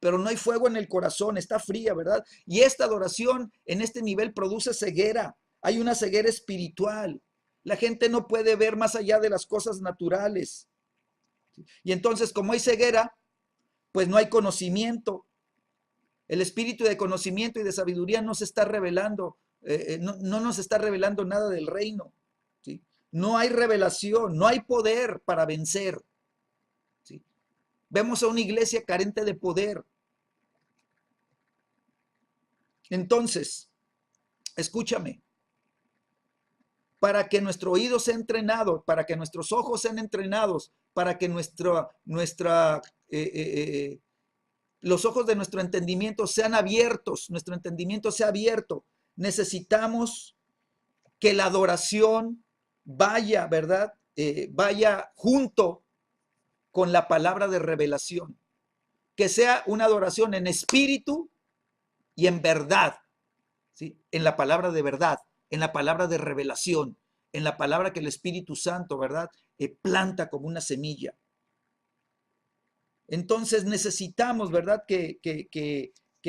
pero no hay fuego en el corazón, está fría, ¿verdad? Y esta adoración en este nivel produce ceguera. Hay una ceguera espiritual. La gente no puede ver más allá de las cosas naturales. Y entonces, como hay ceguera, pues no hay conocimiento. El espíritu de conocimiento y de sabiduría no se está revelando, no nos está revelando nada del reino. ¿Sí? No hay revelación, no hay poder para vencer. ¿Sí? Vemos a una iglesia carente de poder. Entonces, escúchame, para que nuestro oído sea entrenado, para que nuestros ojos sean entrenados, para que los ojos de nuestro entendimiento sean abiertos, nuestro entendimiento sea abierto, necesitamos que la adoración vaya, ¿verdad? Vaya junto con la palabra de revelación, que sea una adoración en espíritu y en verdad, ¿sí? En la palabra de verdad, en la palabra de revelación, en la palabra que el Espíritu Santo, ¿verdad? Planta como una semilla. Entonces necesitamos, ¿verdad? Que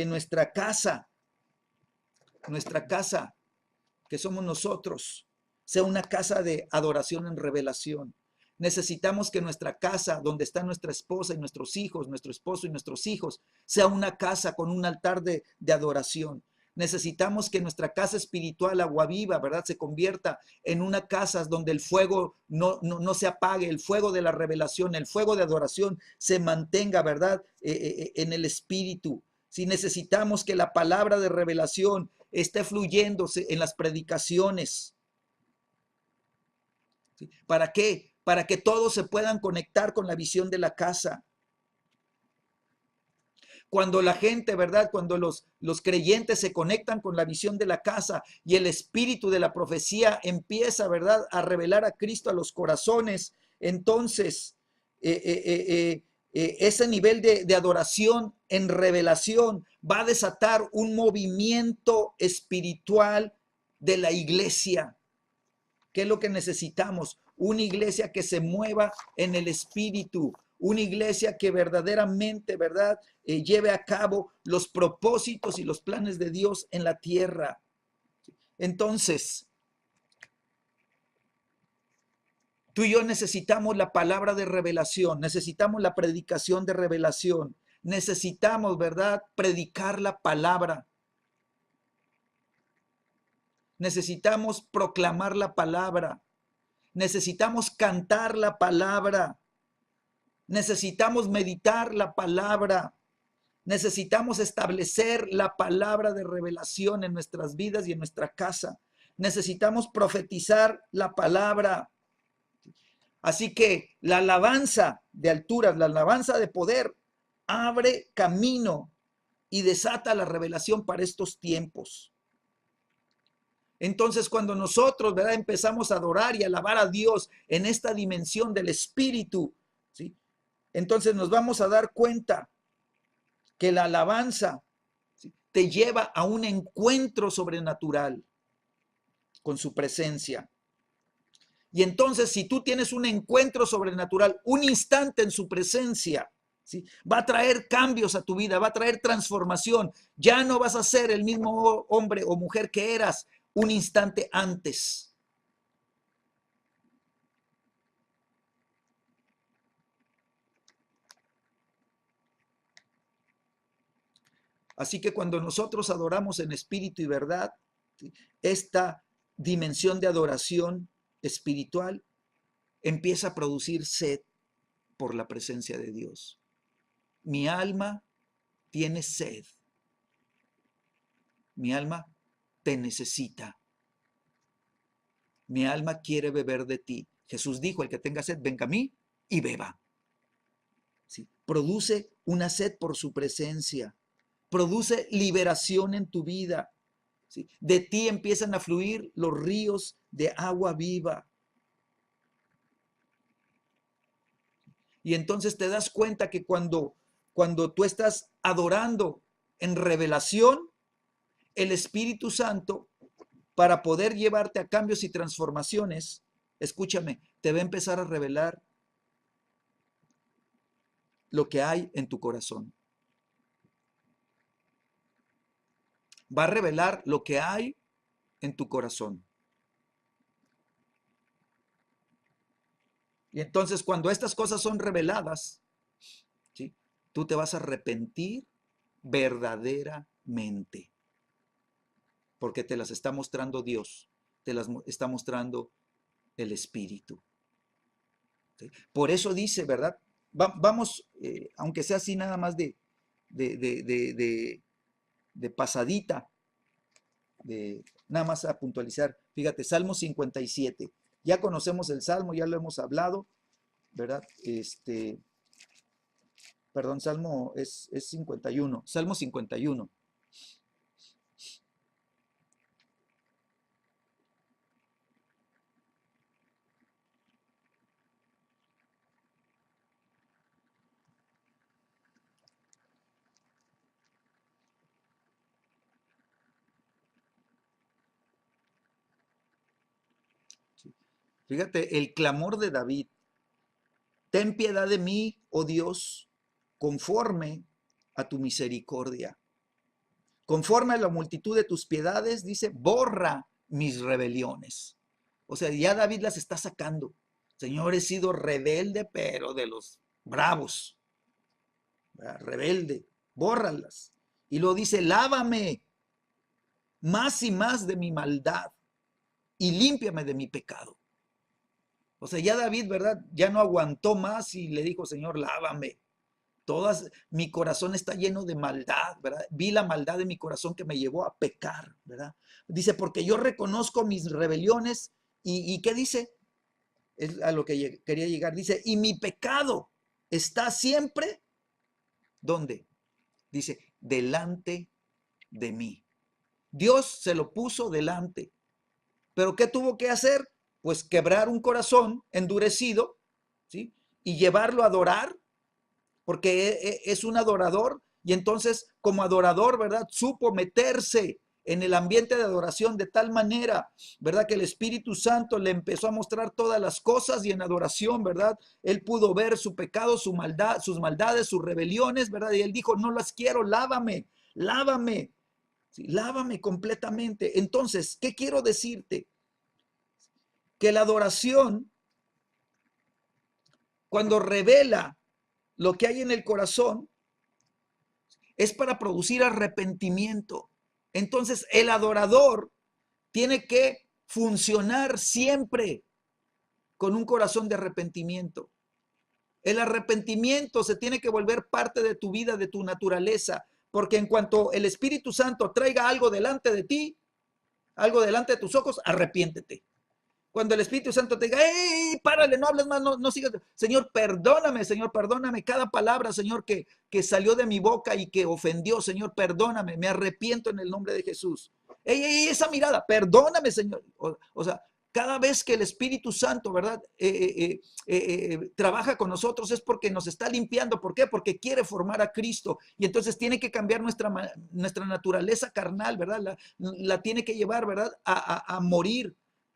nuestra casa, que somos nosotros, sea una casa de adoración en revelación. Necesitamos que nuestra casa, donde está nuestra esposa y nuestros hijos, nuestro esposo y nuestros hijos, sea una casa con un altar de adoración. Necesitamos que nuestra casa espiritual, Agua Viva, ¿verdad? Se convierta en una casa donde el fuego no se apague, el fuego de la revelación, el fuego de adoración se mantenga, ¿verdad? En el espíritu. Si necesitamos que la palabra de revelación esté fluyéndose en las predicaciones. ¿Sí? ¿Para qué? Para que todos se puedan conectar con la visión de la casa. Cuando la gente, ¿verdad? Cuando los creyentes se conectan con la visión de la casa y el espíritu de la profecía empieza, ¿verdad? A revelar a Cristo a los corazones, entonces ese nivel de adoración en revelación va a desatar un movimiento espiritual de la iglesia. ¿Qué es lo que necesitamos? Una iglesia que se mueva en el espíritu, una iglesia que verdaderamente, ¿verdad? Lleve a cabo los propósitos y los planes de Dios en la tierra. Entonces, tú y yo necesitamos la palabra de revelación, necesitamos la predicación de revelación, necesitamos, ¿verdad? Predicar la palabra. Necesitamos proclamar la palabra. Necesitamos cantar la palabra. Necesitamos meditar la palabra. Necesitamos establecer la palabra de revelación en nuestras vidas y en nuestra casa. Necesitamos profetizar la palabra. Así que la alabanza de alturas, la alabanza de poder, abre camino y desata la revelación para estos tiempos. Entonces, cuando nosotros, ¿verdad?, empezamos a adorar y alabar a Dios en esta dimensión del Espíritu, ¿sí? Entonces nos vamos a dar cuenta que la alabanza, ¿sí?, te lleva a un encuentro sobrenatural con su presencia. Y entonces, si tú tienes un encuentro sobrenatural, un instante en su presencia, ¿sí?, va a traer cambios a tu vida, va a traer transformación. Ya no vas a ser el mismo hombre o mujer que eras un instante antes. Así que cuando nosotros adoramos en espíritu y verdad, ¿sí?, esta dimensión de adoración espiritual empieza a producir sed por la presencia de Dios. Mi alma tiene sed. Mi alma te necesita. Mi alma quiere beber de ti. Jesús dijo, el que tenga sed, venga a mí y beba. ¿Sí? Produce una sed por su presencia. Produce liberación en tu vida. ¿Sí? De ti empiezan a fluir los ríos de agua viva. Y entonces te das cuenta que cuando tú estás adorando en revelación, el Espíritu Santo, para poder llevarte a cambios y transformaciones, escúchame, te va a empezar a revelar lo que hay en tu corazón. Va a revelar lo que hay en tu corazón. Y entonces cuando estas cosas son reveladas, ¿sí?, tú te vas a arrepentir verdaderamente. Porque te las está mostrando Dios, te las está mostrando el Espíritu. ¿Sí? Por eso dice, ¿verdad? Vamos, aunque sea así nada más de pasadita, nada más a puntualizar. Fíjate, Salmo 57. Ya conocemos el Salmo, ya lo hemos hablado, ¿verdad? Perdón, Salmo es 51. Salmo 51. Fíjate, el clamor de David. Ten piedad de mí, oh Dios, conforme a tu misericordia. Conforme a la multitud de tus piedades, dice, borra mis rebeliones. O sea, ya David las está sacando. Señor, he sido rebelde, pero de los bravos. ¿Verdad? Rebelde, bórralas. Y luego dice, lávame más y más de mi maldad y límpiame de mi pecado. O sea, ya David, ¿verdad? Ya no aguantó más y le dijo, Señor, lávame. Mi corazón está lleno de maldad, ¿verdad? Vi la maldad de mi corazón que me llevó a pecar, ¿verdad? Dice, porque yo reconozco mis rebeliones y ¿qué dice? Es a lo que quería llegar. Dice, y mi pecado está siempre, ¿dónde? Dice, delante de mí. Dios se lo puso delante. ¿Pero qué tuvo que hacer? Pues quebrar un corazón endurecido, ¿sí?, y llevarlo a adorar, porque es un adorador, y entonces como adorador, ¿verdad?, supo meterse en el ambiente de adoración de tal manera, ¿verdad?, que el Espíritu Santo le empezó a mostrar todas las cosas, y en adoración, ¿verdad?, él pudo ver su pecado, su maldad, sus maldades, sus rebeliones, ¿verdad?, y él dijo, no las quiero, lávame, lávame, ¿sí?, lávame completamente. Entonces, ¿qué quiero decirte? Que la adoración, cuando revela lo que hay en el corazón, es para producir arrepentimiento. Entonces, el adorador tiene que funcionar siempre con un corazón de arrepentimiento. El arrepentimiento se tiene que volver parte de tu vida, de tu naturaleza, porque en cuanto el Espíritu Santo traiga algo delante de ti, algo delante de tus ojos, arrepiéntete. Cuando el Espíritu Santo te diga, ¡ey, párale, no hables más, no sigas! Señor, perdóname cada palabra, Señor, que salió de mi boca y que ofendió, Señor, perdóname, me arrepiento en el nombre de Jesús. ¡Ey, esa mirada! Perdóname, Señor. O sea, cada vez que el Espíritu Santo, ¿verdad?, trabaja con nosotros es porque nos está limpiando. ¿Por qué? Porque quiere formar a Cristo, y entonces tiene que cambiar nuestra naturaleza carnal, ¿verdad? La tiene que llevar, ¿verdad?, a morir.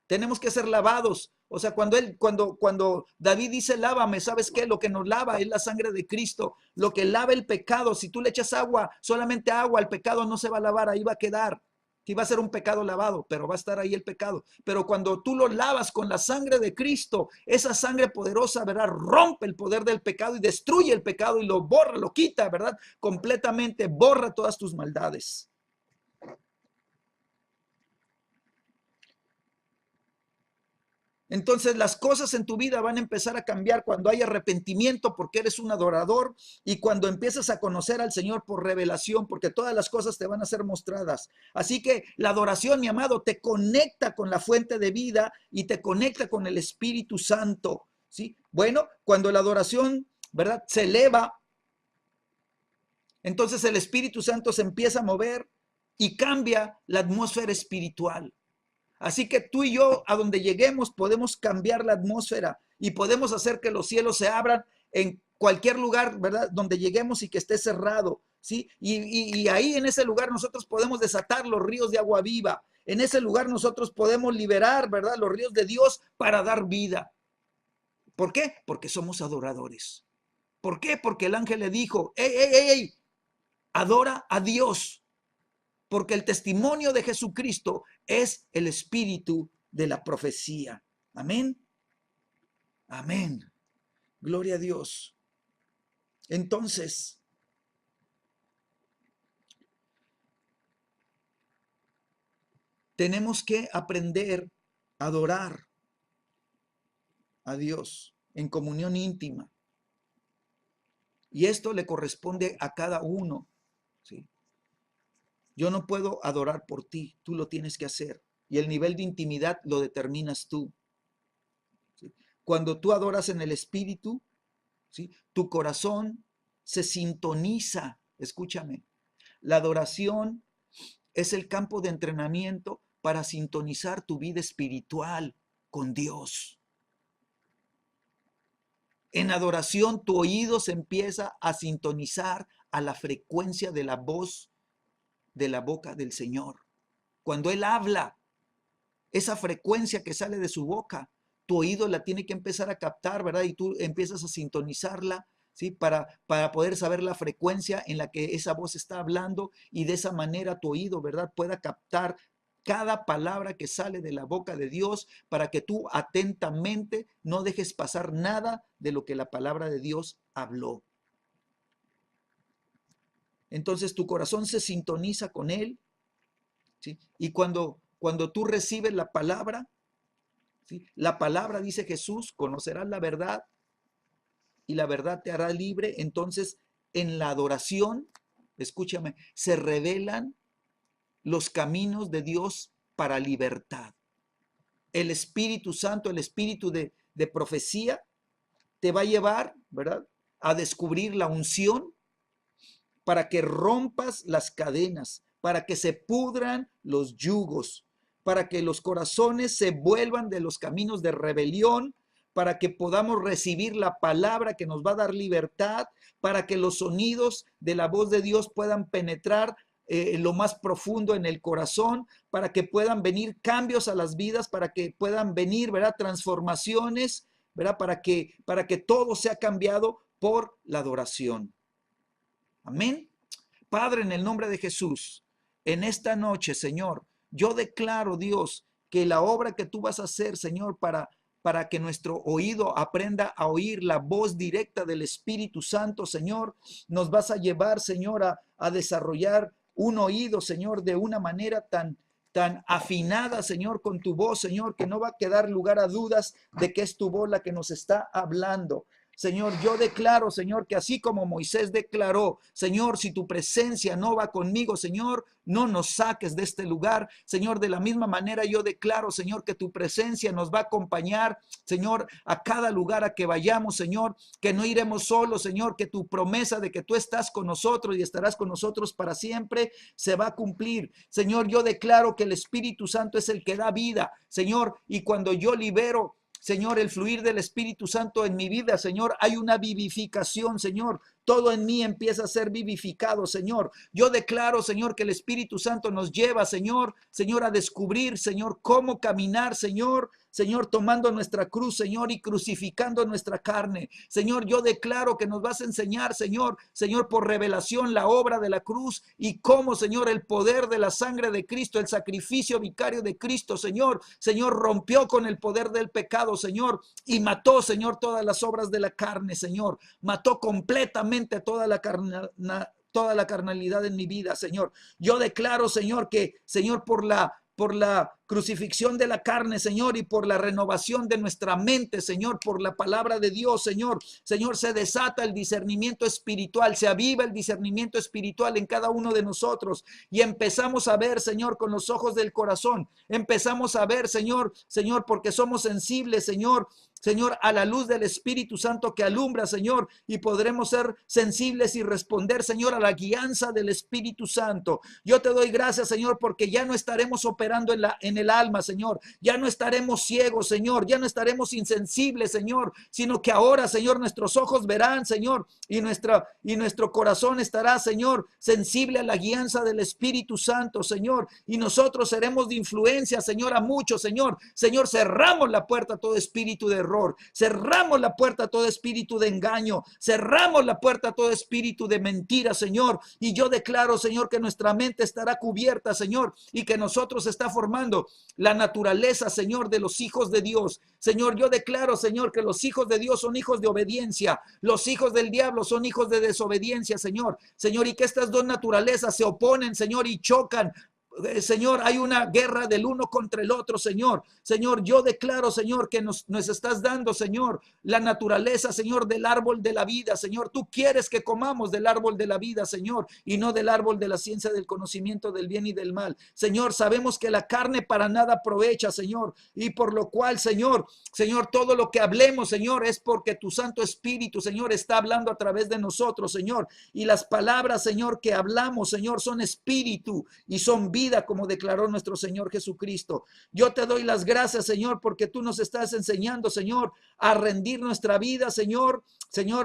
Tenemos que ser lavados. O sea, cuando David dice lávame, ¿sabes qué? Lo que nos lava es la sangre de Cristo. Lo que lava el pecado, si tú le echas agua, solamente agua, el pecado no se va a lavar, ahí va a quedar. Sí, va a ser un pecado lavado, pero va a estar ahí el pecado. Pero cuando tú lo lavas con la sangre de Cristo, esa sangre poderosa, ¿verdad? Rompe el poder del pecado y destruye el pecado y lo borra, lo quita, ¿verdad? Completamente borra todas tus maldades. Entonces las cosas en tu vida van a empezar a cambiar cuando hay arrepentimiento porque eres un adorador y cuando empiezas a conocer al Señor por revelación, porque todas las cosas te van a ser mostradas. Así que la adoración, mi amado, te conecta con la fuente de vida y te conecta con el Espíritu Santo, ¿sí? Bueno, cuando la adoración, ¿verdad?, se eleva, entonces el Espíritu Santo se empieza a mover y cambia la atmósfera espiritual. Así que tú y yo, a donde lleguemos, podemos cambiar la atmósfera y podemos hacer que los cielos se abran en cualquier lugar, ¿verdad? Donde lleguemos y que esté cerrado, ¿sí? Y ahí en ese lugar nosotros podemos desatar los ríos de agua viva. En ese lugar nosotros podemos liberar, ¿verdad?, los ríos de Dios para dar vida. ¿Por qué? Porque somos adoradores. ¿Por qué? Porque el ángel le dijo, ¡ey, ey, ey, ey! Adora a Dios. Porque el testimonio de Jesucristo es el espíritu de la profecía. Amén. Amén. Gloria a Dios. Entonces, tenemos que aprender a adorar a Dios en comunión íntima. Y esto le corresponde a cada uno, ¿sí? Yo no puedo adorar por ti, tú lo tienes que hacer. Y el nivel de intimidad lo determinas tú. ¿Sí? Cuando tú adoras en el Espíritu, ¿sí?, tu corazón se sintoniza. Escúchame, la adoración es el campo de entrenamiento para sintonizar tu vida espiritual con Dios. En adoración tu oído se empieza a sintonizar a la frecuencia de la voz de la boca del Señor. Cuando Él habla, esa frecuencia que sale de su boca, tu oído la tiene que empezar a captar, ¿verdad? Y tú empiezas a sintonizarla, ¿sí? Para poder saber la frecuencia en la que esa voz está hablando y de esa manera tu oído, ¿verdad?, pueda captar cada palabra que sale de la boca de Dios para que tú atentamente no dejes pasar nada de lo que la palabra de Dios habló. Entonces tu corazón se sintoniza con Él, ¿sí? Y cuando tú recibes la palabra, ¿sí?, la palabra, dice Jesús, conocerás la verdad y la verdad te hará libre. Entonces en la adoración, escúchame, se revelan los caminos de Dios para libertad. El Espíritu Santo, el espíritu de profecía, te va a llevar, ¿verdad?, a descubrir la unción para que rompas las cadenas, para que se pudran los yugos, para que los corazones se vuelvan de los caminos de rebelión, para que podamos recibir la palabra que nos va a dar libertad, para que los sonidos de la voz de Dios puedan penetrar lo más profundo en el corazón, para que puedan venir cambios a las vidas, para que puedan venir, ¿verdad?, transformaciones, ¿verdad?, para que todo sea cambiado por la adoración. Amén. Padre, en el nombre de Jesús, en esta noche, Señor, yo declaro, Dios, que la obra que tú vas a hacer, Señor, para que nuestro oído aprenda a oír la voz directa del Espíritu Santo, Señor, nos vas a llevar, Señor, a desarrollar un oído, Señor, de una manera tan afinada, Señor, con tu voz, Señor, que no va a quedar lugar a dudas de que es tu voz la que nos está hablando. Señor, yo declaro, Señor, que así como Moisés declaró, Señor, si tu presencia no va conmigo, Señor, no nos saques de este lugar. Señor, de la misma manera yo declaro, Señor, que tu presencia nos va a acompañar, Señor, a cada lugar a que vayamos, Señor, que no iremos solos, Señor, que tu promesa de que tú estás con nosotros y estarás con nosotros para siempre se va a cumplir. Señor, yo declaro que el Espíritu Santo es el que da vida, Señor, y cuando yo libero, Señor, el fluir del Espíritu Santo en mi vida, Señor, hay una vivificación, Señor. Todo en mí empieza a ser vivificado, Señor. Yo declaro, Señor, que el Espíritu Santo nos lleva, Señor, a descubrir, Señor, cómo caminar, Señor, Señor, tomando nuestra cruz, Señor, y crucificando nuestra carne. Señor, yo declaro que nos vas a enseñar, Señor, por revelación la obra de la cruz y cómo, Señor, el poder de la sangre de Cristo, el sacrificio vicario de Cristo, Señor, rompió con el poder del pecado, Señor, y mató, Señor, todas las obras de la carne, Señor. Mató completamente toda la carnalidad en mi vida, Señor. Yo declaro, Señor, que, Señor, por la crucifixión de la carne, Señor, y por la renovación de nuestra mente, Señor, por la palabra de Dios, Señor, se desata el discernimiento espiritual, se aviva el discernimiento espiritual en cada uno de nosotros y empezamos a ver, Señor, con los ojos del corazón, empezamos a ver, Señor, porque somos sensibles, Señor, a la luz del Espíritu Santo que alumbra, Señor, y podremos ser sensibles y responder, Señor, a la guianza del Espíritu Santo. Yo te doy gracias, Señor, porque ya no estaremos operando en el alma, Señor. Ya no estaremos ciegos, Señor. Ya no estaremos insensibles, Señor, sino que ahora, Señor, nuestros ojos verán, Señor, y nuestro corazón estará, Señor, sensible a la guianza del Espíritu Santo, Señor, y nosotros seremos de influencia, Señor, a muchos, Señor. Señor, cerramos la puerta a todo espíritu de error, cerramos la puerta a todo espíritu de engaño, cerramos la puerta a todo espíritu de mentira, Señor, y yo declaro, Señor, que nuestra mente estará cubierta, Señor, y que nosotros está formando la naturaleza, Señor, de los hijos de Dios. Señor, yo declaro, Señor, que los hijos de Dios son hijos de obediencia, los hijos del diablo son hijos de desobediencia, Señor, y que estas dos naturalezas se oponen, Señor, y chocan. Señor, hay una guerra del uno contra el otro, Señor. Señor, yo declaro, Señor, que nos estás dando, Señor, la naturaleza, Señor, del árbol de la vida, Señor. Tú quieres que comamos del árbol de la vida, Señor, y no del árbol de la ciencia del conocimiento del bien y del mal. Señor, sabemos que la carne para nada aprovecha, Señor, y por lo cual, Señor, todo lo que hablemos, Señor, es porque tu Santo Espíritu, Señor, está hablando a través de nosotros, Señor, y las palabras, Señor, que hablamos, Señor, son espíritu y son vida, como declaró nuestro Señor Jesucristo. Yo te doy las gracias, Señor, porque tú nos estás enseñando, Señor, a rendir nuestra vida, Señor,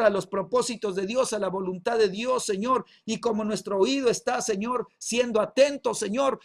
a los propósitos de Dios, a la voluntad de Dios, Señor, y como nuestro oído está, Señor, siendo atento, Señor,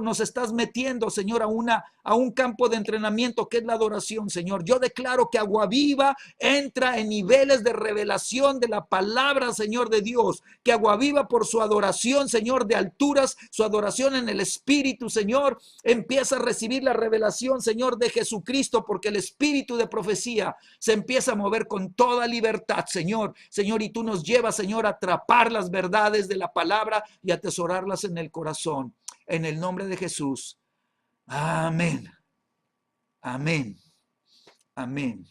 nos estás metiendo, Señor, a un campo de entrenamiento que es la adoración, Señor. Yo declaro que Agua Viva entra en niveles de revelación de la palabra, Señor, de Dios, que Agua Viva por su adoración, Señor, de alturas, su adoración en el Espíritu, Señor, empieza a recibir la revelación, Señor, de Jesucristo, porque el espíritu de profecía se empieza a mover con toda libertad, Señor, y tú nos llevas, Señor, a atrapar las verdades de la palabra y a atesorarlas en el corazón, en el nombre de Jesús. Amén. Amén. Amén.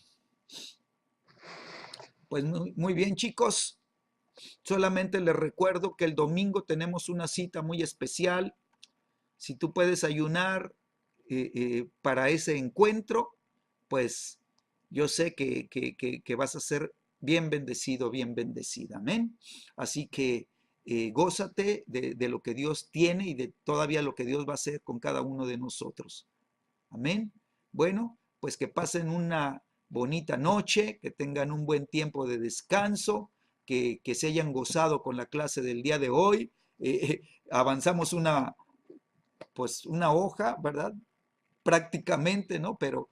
Pues muy bien, chicos. Solamente les recuerdo que el domingo tenemos una cita muy especial. Si tú puedes ayunar para ese encuentro, pues yo sé que vas a ser bien bendecido, bien bendecida. Amén. Así que gózate de lo que Dios tiene y de todavía lo que Dios va a hacer con cada uno de nosotros. Amén. Bueno, pues que pasen una bonita noche, que tengan un buen tiempo de descanso, que se hayan gozado con la clase del día de hoy. Avanzamos una hoja, ¿verdad? Prácticamente, ¿no? Pero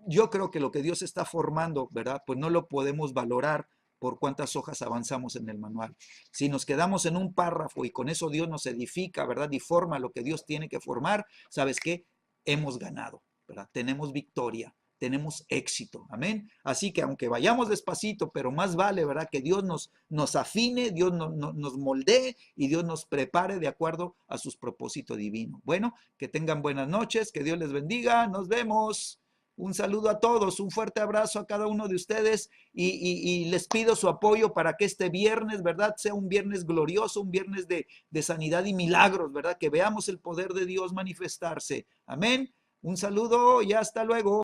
yo creo que lo que Dios está formando, ¿verdad? Pues no lo podemos valorar por cuántas hojas avanzamos en el manual. Si nos quedamos en un párrafo y con eso Dios nos edifica, ¿verdad? Y forma lo que Dios tiene que formar, ¿sabes qué? Hemos ganado, ¿verdad? Tenemos victoria, tenemos éxito, amén. Así que aunque vayamos despacito, pero más vale, ¿verdad? Que Dios nos afine, Dios nos moldee y Dios nos prepare de acuerdo a sus propósitos divinos. Bueno, que tengan buenas noches, que Dios les bendiga, nos vemos. Un saludo a todos, un fuerte abrazo a cada uno de ustedes y les pido su apoyo para que este viernes, ¿verdad? Sea un viernes glorioso, un viernes de sanidad y milagros, ¿verdad? Que veamos el poder de Dios manifestarse. Amén. Un saludo y hasta luego.